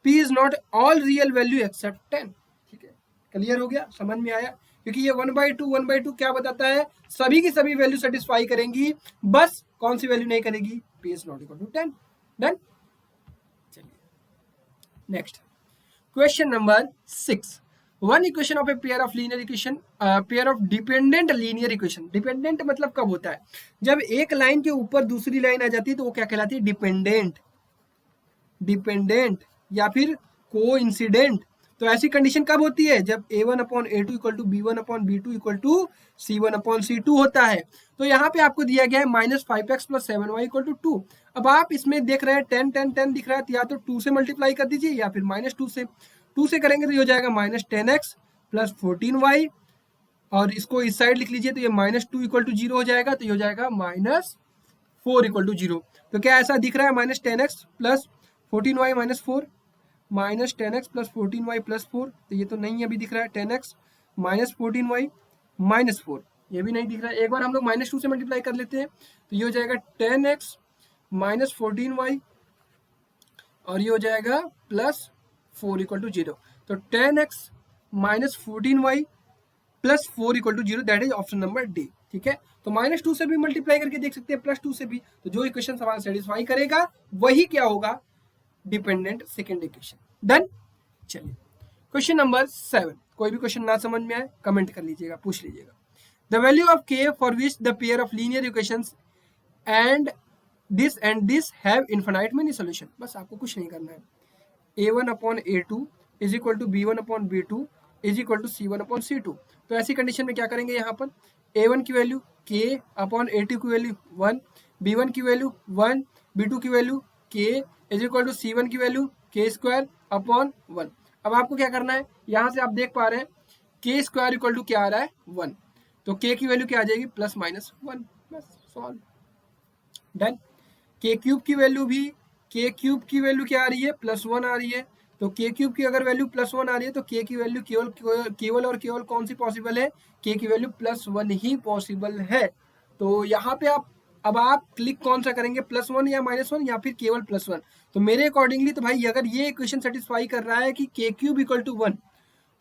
p is not all real value except 10। ठीक है, क्लियर हो गया, समझ में आया। क्योंकि ये 1/2 क्या बताता है, सभी की सभी वैल्यू सेटिस्फाई करेंगी, बस कौन सी वैल्यू नहीं करेगी, p is not equal to 10। Done. चलिए next question number 6, one equation of a pair of linear equation, pair of dependent linear equation. Dependent मतलब कब होता है, जब एक लाइन के ऊपर दूसरी लाइन आ जाती है तो वो क्या कहलाती है, डिपेंडेंट। डिपेंडेंट या फिर कोइंसिडेंट। तो ऐसी कंडीशन कब होती है, जब a1/a2 equal to b1/b2 equal to c1/c2 होता है। तो यहाँ पे आपको दिया गया है -5x + 7y इक्वल टू 2। अब आप इसमें देख रहे हैं 10 10 10 दिख रहा है, तो या तो 2 से मल्टीप्लाई कर दीजिए या फिर -2 से। 2 से करेंगे तो ये हो जाएगा -10x + 14y, और इसको इस साइड लिख लीजिए तो ये -2 इक्वल टू 0 हो जाएगा, तो ये हो जाएगा -4 इक्वल टू 0। तो क्या ऐसा दिख रहा है, -10x + 14y -4, -10x + 14y + 4, तो ये तो नहीं अभी दिख रहा है। 10x - 14y -4, ये भी नहीं दिख रहा है। एक बार हम लोग -2 से मल्टीप्लाई कर लेते हैं तो ये हो जाएगा 10x - 14y और ये हो जाएगा +4 इक्वल टू 0। तो 10x - 14y + 4 equal to 0, that is option number D. ठीक है, तो -2 से भी मल्टीप्लाई करके देख सकते हैं, +2 से भी। तो जो इक्वेशन सवाल सेटिस्फाई करेगा वही क्या होगा, डिपेंडेंट सेकेंड इक्वेशन। डन। चलिए क्वेश्चन नंबर 7, कोई भी क्वेश्चन ना समझ में आए कमेंट कर लीजिएगा, पूछ लीजिएगा। The value of k for which the pair of linear equations and this have infinite many solution. बस आपको कुछ नहीं करना है। a1/a2 is equal to b1/b2 is equal to c1/c2। तो ऐसी कंडीशन में क्या करेंगे, यहाँ पर a1 की वैल्यू k/a2 की वैल्यू 1, b1 की वैल्यू 1, b2 की value k is equal to c1 की वैल्यू k²/1। अब आपको क्या करना है, यहाँ से आप देख पा रहे हैं k² इक्वल टू क्या आ रहा है, 1। तो k की वैल्यू क्या आ जाएगी, +-1। बस सॉल्व। डन। k³ की वैल्यू भी, k³ की वैल्यू क्या आ रही है, +1 आ रही है। तो k³ की अगर वैल्यू +1 आ रही है तो k की वैल्यू केवल और केवल कौन सी पॉसिबल है, k की वैल्यू +1 ही पॉसिबल है। तो यहाँ पे आप अब आप क्लिक कौन सा करेंगे, +1 या -1 या फिर केवल +1। तो मेरे अकॉर्डिंगली तो भाई अगर ये इक्वेशन सेटिस्फाई कर रहा है कि k क्यूब इक्वल टू 1,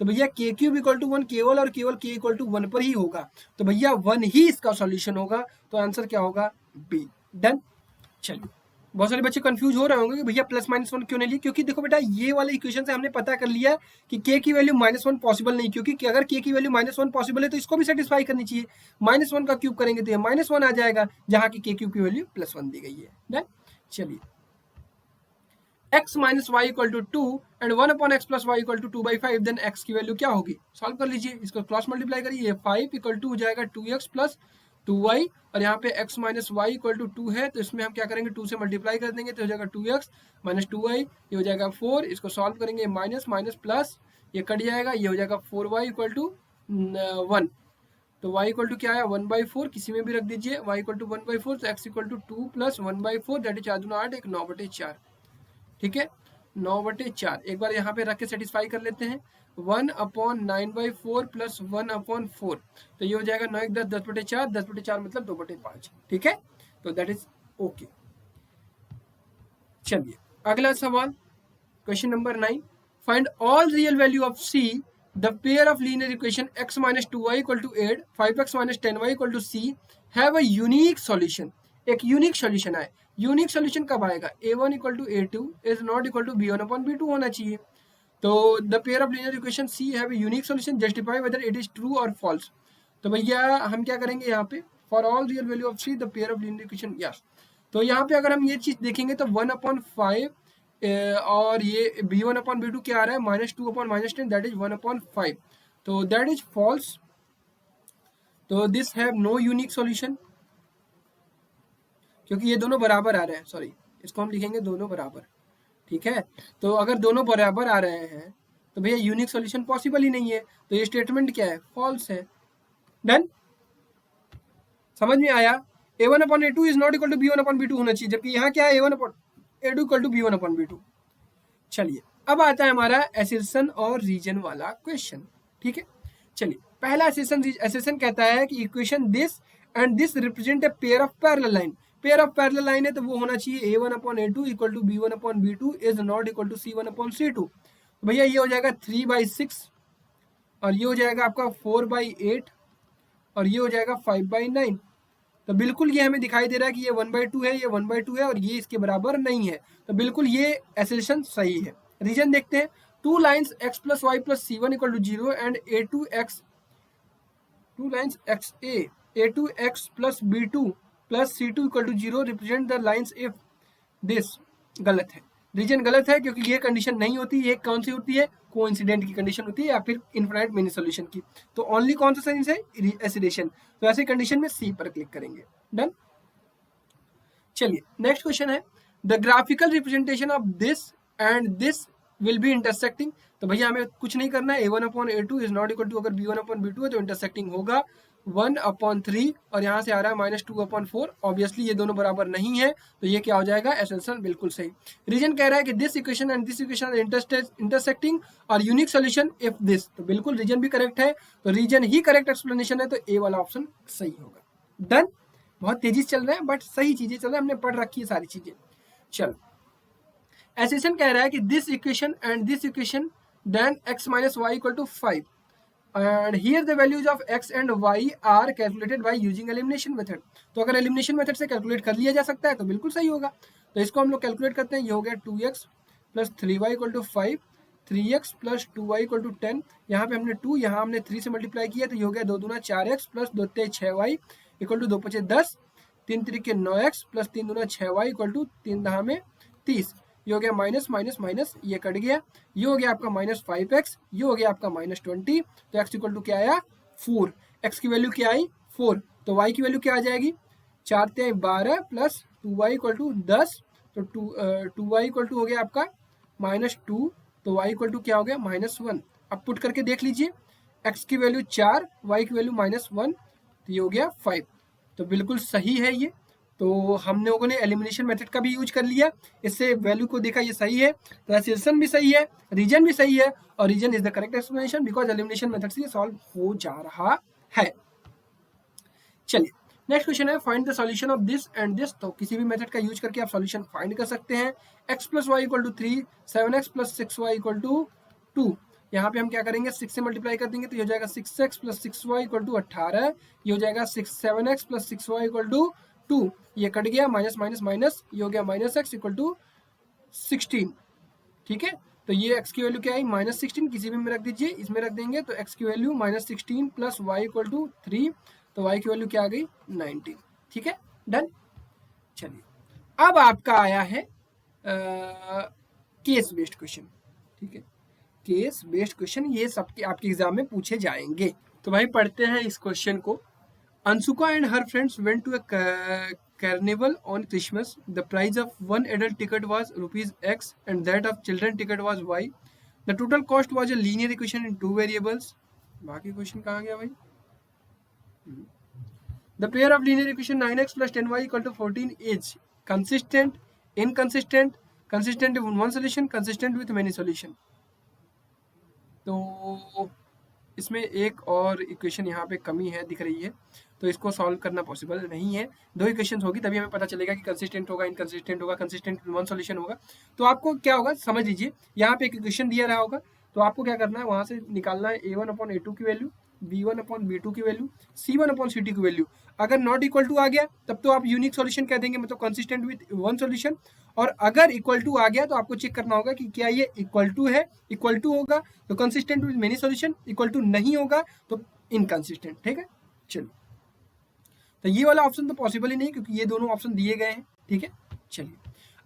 तो भैया k क्यूब इक्वल टू 1 केवल और केवल k इक्वल टू 1 पर ही होगा, तो भैया 1 ही इसका सॉल्यूशन होगा। तो आंसर क्या होगा, बी। डन। चलिए, बहुत सारे बच्चे कंफ्यूज हो रहे होंगे कि भैया +-1 क्यों नहीं लिए, क्योंकि देखो बेटा ये वाले इक्वेशन से हमने पता कर लिया कि k की वैल्यू -1 पॉसिबल नहीं, क्योंकि अगर k की वैल्यू -1 पॉसिबल है तो इसको भी सेटिस्फाई करनी चाहिए। -1 का क्यूब करेंगे तो ये -1 आ जाएगा, जहां की k क्यूब की वैल्यू +1 दी गई है। डन। चलिए, x minus Y equal to 2 and 1/x plus Y equal to 2/5, then x की वैल्यू क्या होगी, सॉल्व कर लीजिए, इसको क्रॉस मल्टीप्लाई करिए, 5 इक्वल टू हो जाएगा 2x प्लस 2y, और यहाँ पे x minus Y equal to 2 है, तो इसमें हम क्या करेंगे, 2 से मल्टीप्लाई कर देंगे तो हो जाएगा 2x माइनस 2y, ये हो जाएगा 4, इसको सॉल्व करेंगे, माइनस माइनस प्लस, ये कट जाएगा, ये हो जाएगा 4y इक्वल टू 1, तो y इक्वल टू क्या है 1/4, किसी में भी रख दीजिए, y इक्वल टू 1/4, तो x equal to 2 plus 1/4, that is 4 दूना 8, एक 9/4, ठीक है, 9/4। एक बार यहाँ पे रख के सेटिस्फाई कर लेते हैं, 1/9/4 प्लस 1/4, तो ये हो जाएगा 9 1 10 10/4, 10/4 मतलब 2/5, ठीक है, तो दैट इज ओके। चलिए अगला सवाल, question number 9, find all real value of c, the pair of linear equation x minus 2y equal to 8, 5x minus 10y equal to c have a unique solution. एक unique solution है, unique solution कब आएगा, a1 equal to a2 is not equal to b1/b2 होना चाहिए। तो the pair of linear equation c have a unique solution, justify whether it is true और false. तो भैया हम क्या करेंगे यहाँ पे, for all real value of c the pair of linear equation, yes. तो यहाँ पे अगर हम ये चीज देखेंगे तो 1/5 और ये b1/b2 क्या आ रहा है, -2/-10, दैट इज 1/5, तो दैट इज फॉल्स। तो this have no unique solution, क्योंकि ये दोनों बराबर आ रहे हैं, सॉरी इसको हम लिखेंगे दोनों बराबर, ठीक है। तो अगर दोनों बराबर आ रहे हैं तो भैया यूनिक सॉल्यूशन पॉसिबल ही नहीं है, तो ये स्टेटमेंट क्या है, फॉल्स है। डन, समझ में आया। a1/a2 is not equal to b1/b2 होना चाहिए, जबकि यहाँ क्या है, a1/a2 इक्वल टू b1/b2। चलिए अब आता है हमारा एसेशन और रीजन वाला क्वेश्चन, ठीक है। चलिए पहला एसेशन कहता है कि equation this and this represent a pair of parallel line. Pair of parallel line है तो वो होना चाहिए a1/a2 equal to b1/b2 is not equal to c1/c2। भैया ये हो जाएगा 3/6 और ये हो जाएगा आपका 4/8 और ये हो जाएगा 5/9। तो बिल्कुल ये हमें दिखाई दे रहा है कि ये 1/2 है, ये 1/2 है और ये इसके बराबर नहीं है, तो बिल्कुल ये एसेशन सही है। रीजन देखते हैं, two lines x plus y plus c1 equal to 0 and two lines a2x plus b2 plus c2 equal to 0 represent the lines if this. गलत है, रीजन गलत है, क्योंकि ये कंडीशन नहीं होती, ये कौन सी होती है, कोइंसिडेंट की कंडीशन होती है या फिर इनफाइनाइट मिनी सॉल्यूशन की। तो ओनली कौन सा सही है, एसिडेशन, तो ऐसी कंडीशन में सी पर क्लिक करेंगे। डन। चलिए नेक्स्ट क्वेश्चन है, the graphical representation of this and this will be intersecting. तो भैया हमें कुछ नहीं करना है, a1/a2 is not equal to, अगर b1/b2 है तो इंटरसेक्टिंग होगा 1/3 और यहाँ से आ रहा है -2/4, ऑब्वियसली ये दोनों बराबर नहीं है, तो ये क्या हो जाएगा, एसेशन बिल्कुल सही। रीजन कह रहा है कि this equation and this equation are intersecting और यूनिक सॉल्यूशन इफ दिस, तो बिल्कुल रीजन भी करेक्ट है, तो रीजन ही करेक्ट एक्सप्लेनेशन है, तो ए वाला ऑप्शन सही होगा। डन। बहुत तेजी से चल रहे हैं बट सही चीजें चल रही है, हमने पढ़ रखी है सारी चीजें। चलो एसेशन कह रहा है कि this equation and this equation then x minus Y equal to 5 and here the values of x and y are calculated by using elimination method। तो अगर एलिमिनेशन मेथड से कैलकुलेट कर लिया जा सकता है तो बिल्कुल सही होगा, तो इसको हम लोग कैलकुलेट करते हैं। ये हो गया 2x plus 3y equal to 5, 3x plus 2y equal to 10, यहाँ पे हमने 2, यहाँ हमने 3 से मल्टीप्लाई किया, तो ये हो गया 2 दूना 4x plus 2 3 6y equal to 2 5 10, 3 3 के 9x प्लस 3 दूना 6y इक्वल टू 3 दहा में 30, ये हो गया माइनस माइनस माइनस, ये कट गया, ये हो गया आपका -5x, ये हो गया आपका -20, तो x इक्वल टू क्या आया 4, x की वैल्यू क्या आई 4, तो y की वैल्यू क्या आ जाएगी 4 3 12 प्लस 2y इक्वल टू 10, तो 2y इक्वल टू हो गया आपका -2, तो y इक्वल टू क्या हो गया -1। अब पुट करके देख लीजिए, x की वैल्यू 4, y की वैल्यू -1, तो ये हो गया 5, तो बिल्कुल सही है ये। तो हम लोगों ने एलिमिनेशन मेथड का भी यूज कर लिया, इससे वैल्यू को देखा, ये सही है, तो एसेशन भी सही है, रीजन भी सही है, और reason is the correct explanation because elimination method से ये सॉल्व हो जा रहा है। चलिए नेक्स्ट क्वेश्चन है find the solution of this and this. तो किसी भी मेथड का यूज करके आप सॉल्यूशन फाइंड कर सकते हैं। x plus Y equal to 3, 7x plus 6y equal to 2। यहाँ पे हम क्या करेंगे, 6 से मल्टीप्लाई कर देंगे तो ये हो जाएगा 6x plus 6y equal to 18। ये हो जाएगा 7x plus 6y equal to 2। ये कट गया, माइनस माइनस माइनस, ये हो गया माइनस x इक्वल टू 16। ठीक है, तो ये x की वैल्यू क्या आई, -16, किसी भी में रख दीजिए, इसमें रख देंगे तो x की value -16 plus y equal to 3, तो y की वैल्यू क्या आ गई 19। ठीक है, डन। चलिए अब आपका आया है केस बेस्ड क्वेश्चन। ठीक है, केस बेस्ड क्वेश्चन ये सबके आपके एग्जाम में पूछे जाएंगे। तो भाई पढ़ते हैं इस क्वेश्चन को। Ansuka and her friends went to a carnival on Christmas. The price of one adult ticket was rupees X and that of children ticket was Y. The total cost was a linear equation in two variables. बाकी question कहाँ गया भाई? The pair of linear equation 9x plus 10y equal to 14 is consistent, inconsistent, consistent with one solution, consistent with many solution. तो इसमें एक और equation यहाँ पे कमी है दिख रही है, तो इसको सॉल्व करना पॉसिबल नहीं है। दो इक्वेशन होगी तभी हमें पता चलेगा कि कंसिस्टेंट होगा, इनकंसिस्टेंट होगा, कंसिस्टेंट वन सॉल्यूशन होगा। तो आपको क्या होगा समझ लीजिए, यहाँ पे एक इक्वेशन दिया रहा होगा तो आपको क्या करना है, वहाँ से निकालना है a1/a2 की वैल्यू, b1/b2 की वैल्यू, c1/c2 की वैल्यू। अगर नॉट इक्वल टू आ गया तब तो आप यूनिक सॉल्यूशन कह देंगे, मतलब कंसिस्टेंट विद वन सॉल्यूशन। और अगर इक्वल टू आ गया तो आपको चेक करना होगा कि क्या ये इक्वल टू है, इक्वल टू होगा तो consistent with many solution, equal to नहीं होगा तो इनकंसिस्टेंट। ठीक है, चलिए तो ये वाला ऑप्शन तो पॉसिबल ही नहीं क्योंकि ये दोनों ऑप्शन दिए गए हैं। ठीक है, चलिए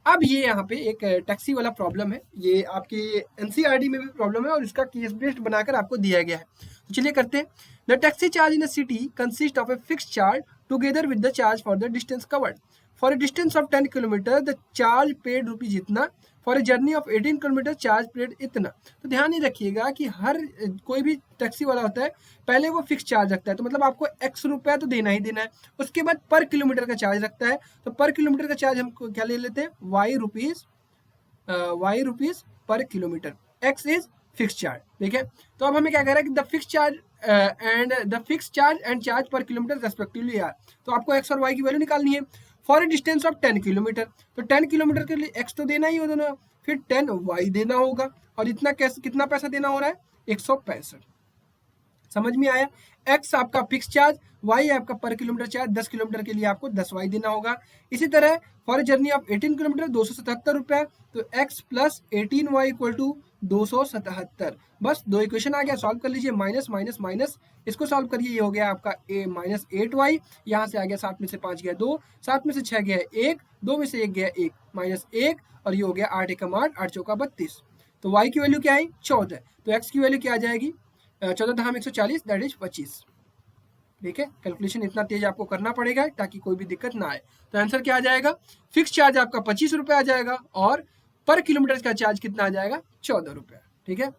अब ये यहाँ पे एक टैक्सी वाला प्रॉब्लम है, ये आपके एनसीईआरटी में भी प्रॉब्लम है और इसका केस बेस्ड बनाकर आपको दिया गया है। तो चलिए करते हैं। The taxi charge in a city consist of a fixed charge together with the charge for the distance covered. For a distance of 10 kilometre the charge paid rupees इतना, for a journey of 18 kilometre charge paid इतना। तो ध्यान ही रखिएगा कि हर कोई भी taxi वाला होता है पहले वो फिक्स चार्ज रखता है, तो मतलब आपको x रुपया तो देना ही देना है। उसके बाद पर किलोमीटर का चार्ज रखता है, तो पर किलोमीटर का चार्ज हम क्या ले लेते हैं, y rupees per kilometre, x is fix charge. ठीक है, तो अब हमें क्या कह रहा है कि the fix charge and charge पर किलोमीटर रेस्पेक्टिवली आर। तो आपको x और y की वैल्यू निकालनी है। For a distance of 10 kilometre, तो 10 किलोमीटर के लिए x तो देना ही होगा, फिर 10 y देना होगा, और इतना कैसे कितना पैसा देना हो रहा है, 165। समझ में आया? x आपका फिक्स चार्ज, y आपका पर किलोमीटर चार्ज, 10 किलोमीटर के लिए आपको 10y देना होगा। इसी तरह फॉर जर्नी ऑफ 18 किलोमीटर 277 रुपया, तो x plus 18y equal to 277। बस दो इक्वेशन आ गया, सॉल्व कर लीजिए, माइनस माइनस माइनस, इसको सॉल्व करिए, ये हो गया आपका -8y, यहाँ से आ गया 7 में से 5 गया 2, 7 में से 6 गया 1, 2 में से 1 गया 1, -1, और ये हो गया 8 एकम 8, 8 चौका 32। तो y की वैल्यू क्या आई 14, तो x की वैल्यू क्या आ जाएगी 14 धाम 140, दैट इज 25। ठीक है, कैलकुलेशन इतना तेज आपको करना पड़ेगा ताकि कोई भी दिक्कत ना आए। तो आंसर क्या आ जाएगा, फिक्स चार्ज आपका 25 रुपये आ जाएगा और पर किलोमीटर का चार्ज कितना आ जाएगा 14 रुपये। ठीक है,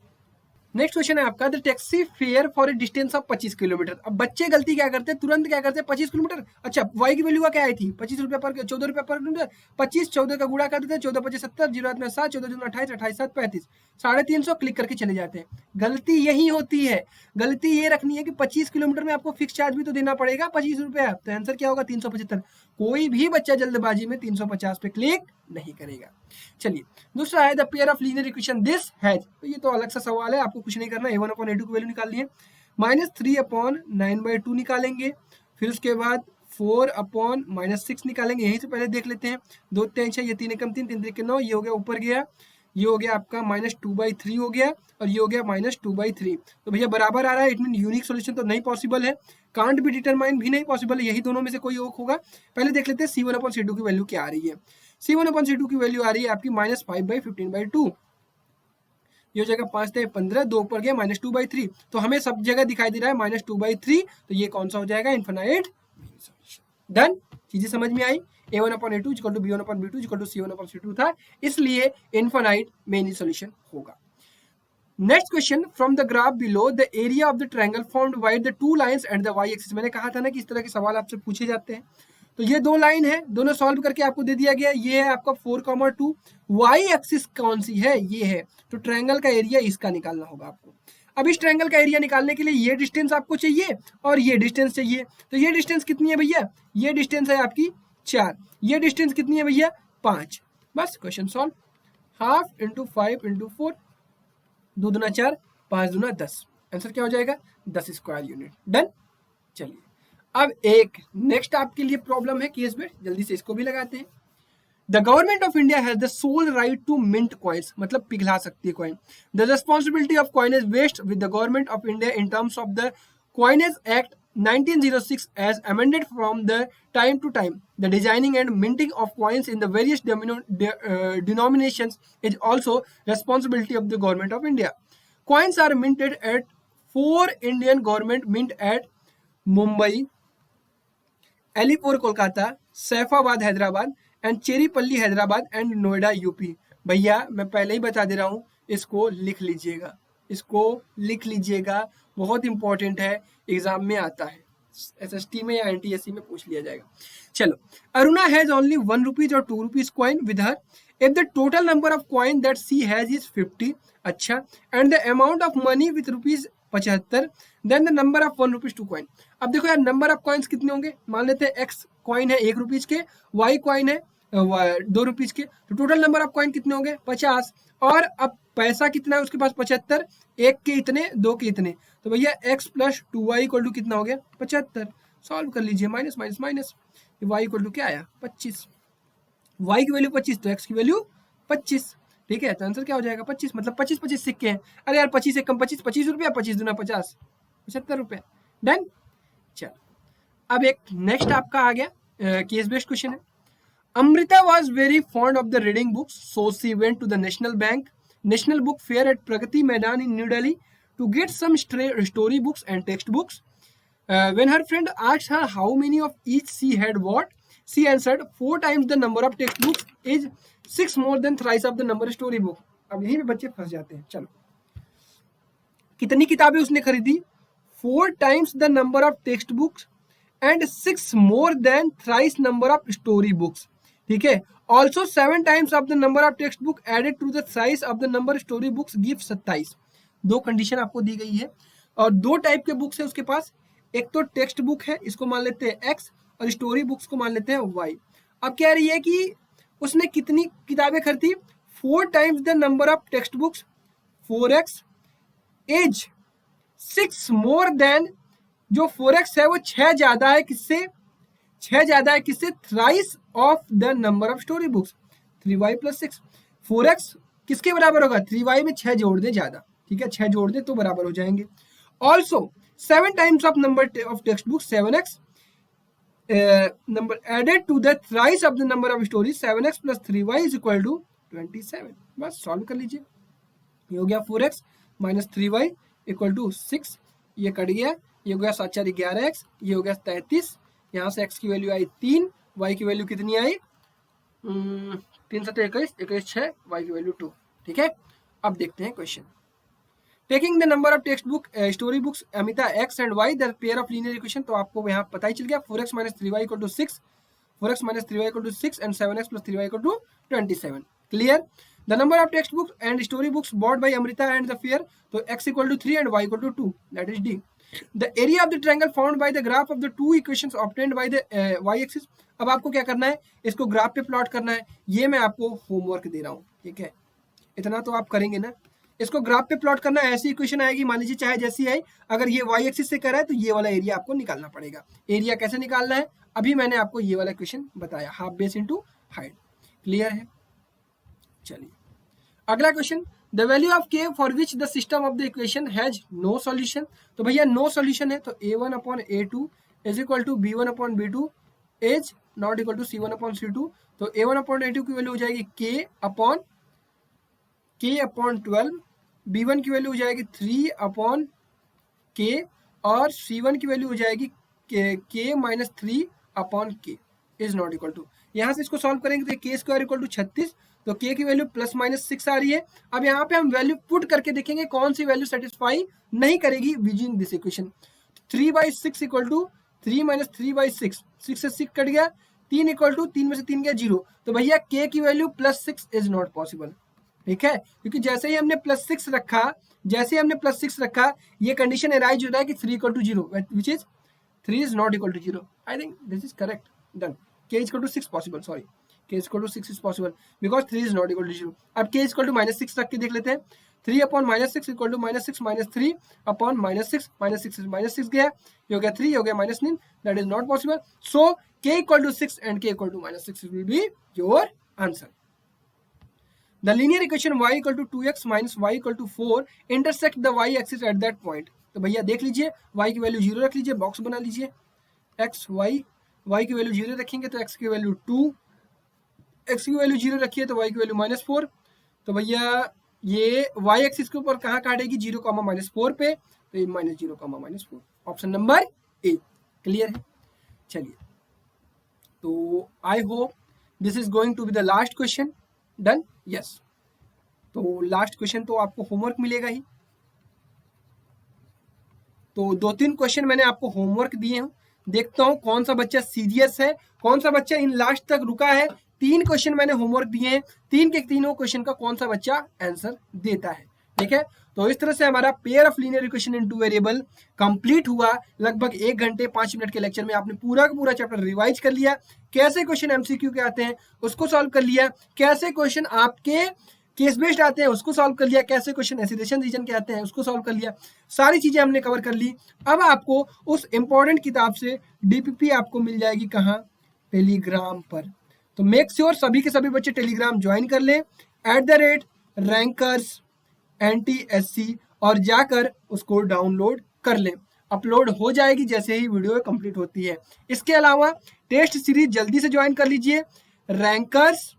नेक्स्ट क्वेश्चन है आपका, the taxi fare for a distance of 25 kilometre. अब बच्चे गलती क्या करते हैं, तुरंत क्या करते हैं 25 किलोमीटर, अच्छा y की वैल्यू क्या आई थी 25 रुपये पर 14 रुपये पर किलोमीटर, 25 14 का गुणा कर देते हैं, 14 25 70, 0 में 7, 14 दूना 28, 28 7 35, 350 क्लिक करके चले जाते हैं। गलती यही होती है, गलती ये रखनी है कि 25 किलोमीटर में आपको फिक्स चार्ज भी तो देना पड़ेगा 25 रुपये, तो आंसर क्या होगा 375। कोई भी बच्चा जल्दबाजी में 350 पे क्लिक नहीं करेगा। चलिए दूसरा है the pair of linear equation this has, तो ये तो अलग सा सवाल है, आपको कुछ नहीं करना, a1/a2 की वैल्यू निकालनी है, -3/9/2 निकालेंगे, फिर उसके बाद 4/-6 निकालेंगे, यहीं से पहले देख लेते हैं, 2 3 6, ये 3 एकम 3, 3 3 9, ये हो गया ऊपर गया, ये हो गया आपका -2/3 हो गया, और ये हो गया -2/3। तो भैया बराबर आ रहा है, इट मीन यूनिक सॉल्यूशन तो नहीं पॉसिबल है, कांट बी डिटरमाइन भी नहीं पॉसिबल है, यही दोनों में से कोई एक होगा। पहले देख लेते हैं c1/c2 की वैल्यू क्या आ रही है। c1/c2 की वैल्यू आ रही है आपकी -5/15/2, ये हो जाएगा 5×15, 2 ऊपर गया -2/3, तो हमें सब जगह दिखाई दे रहा है -2/3, तो ये कौन सा हो जाएगा इनफाइनाइट सॉल्यूशन। डन, चीजें समझ में आई, a1/a2 equal to b1/b2 equal to c1/c2 था, इसलिए इनफाइनाइट मेनी सॉल्यूशन होगा। Next question, from the graph below the area of the triangle formed by the two lines and the y axis. मैंने कहा था ना कि इस तरह के सवाल आपसे पूछे जाते हैं, तो ये दो लाइन है, दोनों सॉल्व करके आपको दे दिया गया, ये है आपका 4,2, वाई एक्सिस कौन सी है, ये है, तो ट्रायंगल का एरिया इसका निकालना होगा आपको। अब इस ट्रायंगल का एरिया निकालने के लिए ये डिस्टेंस आपको चाहिए और ये डिस्टेंस चाहिए। तो ये डिस्टेंस कितनी है भैया, ये डिस्टेंस है आपकी 4, ये डिस्टेंस कितनी है भैया 5। बस question solve. Half into 5 into 4, 2 दूना 4, 5 दूना 10, आंसर क्या हो जाएगा 10 स्क्वायर यूनिट। डन। चलिए अब एक नेक्स्ट आपके लिए प्रॉब्लम है केस बेस्ड, जल्दी से इसको भी लगाते हैं। The government of India has the sole right to mint coins, मतलब पिघला सकती है coin. The responsibility of coinage vest with the government of India in terms of the coinage act 1906 as amended from the time to time. The designing and minting of coins in the various denominations is also responsibility of the government of India. Coins are minted at 4 Indian government mint at Mumbai, Alipur Kolkata, Saifabad Hyderabad and Cheripalli Hyderabad and Noida UP. भैया मैं पहले ही बता दे रहा हूँ, इसको लिख लीजिएगा, इसको लिख लीजिएगा, बहुत इंपॉर्टेंट है, एग्जाम में आता है, एसएसटी में या एनटीएससी में पूछ लिया जाएगा। चलो, अरुणा हैज ओनली 1 रुपीज और 2 rupees coin with her if the total number of coin that she has is 50, अच्छा, and the amount of money with rupees 75, then the number of 1 rupees 2 coin. अब देखो यार, नंबर ऑफ कॉइन्स कितने होंगे, मान लेते हैं एक्स कॉइन है 1 रुपीज के, वाई कॉइन है 2 रुपीज के, तो टोटल नंबर ऑफ कॉइन कितने होंगे 50, और अब पैसा कितना है उसके पास 75, एक के इतने, 2 के इतने, तो भैया x plus 2y equal to कितना हो गया 75। सॉल्व कर लीजिए, minus minus minus, y equal to क्या आया 25, y की वैल्यू 25 तो x की वैल्यू 25, ठीक है, तो आंसर क्या हो जाएगा 25, मतलब 25 25 सिक्के हैं। अरे यार 25 एक कम 25, 25 रुपया, 25 दूना 50, 75 रुपये। डन। चलो अब एक नेक्स्ट आपका आ गया केस बेस्ड क्वेश्चन है। Amrita was very fond of the reading books, so she went to the National Book Fair at Pragati Maidan in New Delhi to get some story books and textbooks. When her friend asked her how many of each she had bought, she answered 4 times the number of textbooks is 6 more than thrice of the number of story book. अब यहीं पे बच्चे फंस जाते हैं। चलो, कितनी किताबें उसने खरीदी, 4 times the number of textbooks and 6 more than thrice number of story books, ठीक है। Also 7 times of the number of text book added to the size of the number story books give 27। 2 condition आपको दी गई है और 2 type के books है उसके पास, एक तो टेक्स्ट बुक है, इसको मान लेते हैं x, और स्टोरी बुक्स को मान लेते हैं y। अब कह रही है कि उसने कितनी किताबें खरीदी, 4 times the number of text books 4x as 6 more than, जो 4x है वो 6 ज्यादा है किससे, 6 ज्यादा है किससे, thrice of the number of story books 3y plus 6। 4x किसके बराबर होगा, 3y में 6 जोड़ दे ज्यादा, ठीक है, 6 जोड़ दे तो बराबर हो जाएंगे। Also 7 times of number of text book 7x number added to the thrice of the number of story 7x plus 3y is equal to 27। बस सॉल्व कर लीजिए, ये हो गया 4x minus 3y equal to 6, ये कट गया, ये हो गया 7 4 11x, ये हो गया 33, यहाँ से x की वैल्यू आई 3, y की वैल्यू कितनी आई 3 7 21 21 6, y की वैल्यू 2, ठीक है। अब देखते हैं question. Taking the number of text book story books Amita x and y the pair of linear equation, तो आपको यहाँ पता ही चल गया 4x minus 3y equal to 6, 4x minus 3y equal to 6 and 7x plus 3y equal to 27। Clear. The number of text books and story books bought by Amrita and the fair, तो x equal to 3 and y equal to 2, that is D. The area of the triangle found by the graph of the 2 equations obtained by the y-axis। अब आपको क्या करना है, इसको graph पे plot करना है, ये मैं आपको होमवर्क दे रहा हूँ, ठीक है, इतना तो आप करेंगे ना। इसको ग्राफ पे प्लॉट करना है, ऐसी इक्वेशन आएगी, मान लीजिए चाहे जैसी आई, अगर ये y एक्सिस से कर रहा है तो ये वाला एरिया आपको निकालना पड़ेगा। एरिया कैसे निकालना है, अभी मैंने आपको ये वाला इक्वेशन बताया, half base into height. Clear है। चलिए अगला question, the value of k for which the system of the equation has no solution, तो भैया नो सॉल्यूशन है तो a1 upon a2 is equal to b1 upon b2 is not equal to c1 upon c2, तो a1 upon a2 की value हो जाएगी k upon 12, b1 की value हो जाएगी 3 अपॉन k, और c1 की वैल्यू हो जाएगी k minus 3 upon k is not equal to, यहाँ से इसको सॉल्व करेंगे तो k स्क्वायर इक्वल टू 36, तो k की वैल्यू प्लस माइनस 6 आ रही है। अब यहाँ पे हम वैल्यू पुट करके देखेंगे कौन सी वैल्यू सेटिस्फाई नहीं करेगी with this equation. 3/6 equal to 3 minus 3/6, 6 से 6 कट गया, 3 इक्वल टू 3 में से 3 गया 0, तो भैया k की value plus 6 is not possible, ठीक है, क्योंकि जैसे ही हमने प्लस 6 रखा जैसे ही हमने +6 रखा, ये कंडीशन अराइज हो रहा है कि 3 equal to 0, which is 3 is not equal to 0. I think this is correct. Done. k equal to 6 possible, sorry, k equal to 6 is possible because 3 is not equal to 0. अब k equal to -6 रख के देख लेते हैं. 3 upon -6 equal to -6 - 3 upon -6, -6 गया, ये हो गया 3, हो गया -9, that is not possible. So k equal to 6 and k equal to -6 will be your answer. The linear equation y equal to 2x minus y equal to 4 intersect the y axis at that point. तो भैया देख लीजिए, y की value 0 रख लीजिए, box बना लीजिए. x y की वैल्यू 0 रखेंगे तो x की वैल्यू 2, x की वैल्यू 0 रखिए तो y की वैल्यू -4. तो भैया ये y एक्सिस के ऊपर कहाँ काटेगी, 0, -4 पे, तो ये -0, -4. ऑप्शन नंबर ए क्लियर है. चलिए, तो I hope this is going to be the last question. Done. Yes. तो लास्ट क्वेश्चन तो आपको होमवर्क मिलेगा ही. तो 2-3 क्वेश्चन मैंने आपको होमवर्क दिए हैं. देखता हूं कौन सा बच्चा सीरियस है, कौन सा बच्चा इन लास्ट तक रुका है. 3 क्वेश्चन मैंने होमवर्क दिए हैं, 3 के तीनों क्वेश्चन का कौन सा बच्चा आंसर देता है. ठीक है. तो इस तरह से हमारा pair of linear equation in 2 variable complete हुआ. लगभग 1 घंटे 5 मिनट के लेक्चर में आपने पूरा का पूरा चैप्टर रिवाइज कर लिया. कैसे क्वेश्चन एमसीक्यू के आते हैं उसको सॉल्व कर लिया, कैसे क्वेश्चन आपके केस बेस्ड आते हैं उसको सॉल्व कर लिया, कैसे क्वेश्चन एसिडेशन रीजन के आते हैं उसको सॉल्व कर लिया. सारी चीजें हमने कवर कर ली. अब आपको उस इंपॉर्टेंट किताब से डीपीपी आपको मिल जाएगी कहाँ, टेलीग्राम पर. तो मेक श्योर सभी के सभी बच्चे टेलीग्राम ज्वाइन कर लें @rankers NTSC और जाकर उसको डाउनलोड कर लें. अपलोड हो जाएगी जैसे ही वीडियो कंप्लीट होती है. इसके अलावा टेस्ट सीरीज जल्दी से ज्वाइन कर लीजिए रैंकर्स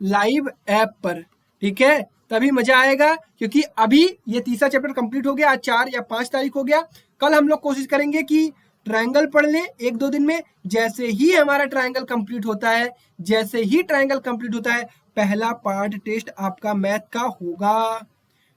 लाइव ऐप पर. ठीक है, तभी मजा आएगा, क्योंकि अभी ये तीसरा चैप्टर कंप्लीट हो गया. आज 4 या 5 तारीख हो गया. कल हम लोग कोशिश करेंगे कि ट्रायंगल पढ़ लें 1-2 दिन में. जैसे ही हमारा ट्रायंगल कंप्लीट होता है, पहला पार्ट टेस्ट आपका मैथ का होगा.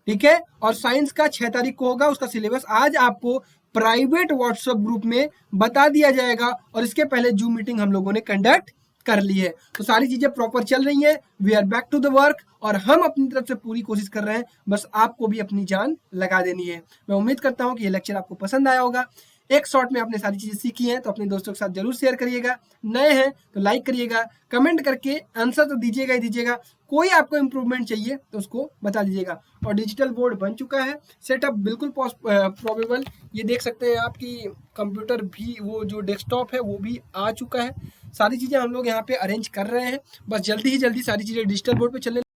ठीक है, और साइंस का 6 तारीख को होगा. उसका सिलेबस आज आपको प्राइवेट व्हाट्सएप ग्रुप में बता दिया जाएगा, और इसके पहले जूम मीटिंग हम लोगों ने कंडक्ट कर ली है. तो सारी चीजें प्रॉपर चल रही हैं. We are back to the work, और हम अपनी तरफ से पूरी कोशिश कर रहे हैं. बस आपको भी अपनी जान लगा देनी है. मैं उम्मीद करता हूं कि ये लेक्चर आपको पसंद आया होगा. एक शॉर्ट में आपने सारी चीजें सीखी हैं, तो अपने दोस्तों के साथ जरूर शेयर करिएगा. नए हैं तो लाइक करिएगा, कमेंट करके आंसर तो दीजिएगा ही दीजिएगा. कोई आपको इंप्रूवमेंट चाहिए तो उसको बता दीजिएगा. और डिजिटल बोर्ड बन चुका है, सेटअप बिल्कुल प्रोबेबल. ये देख सकते हैं आपकी कंप्यूटर भी, वो जो डेस्कटॉप है वो भी आ चुका है. सारी चीजें हम लोग यहाँ पे अरेंज कर रहे हैं. बस जल्दी ही जल्दी सारी चीजें डिजिटल बोर्ड पे चलने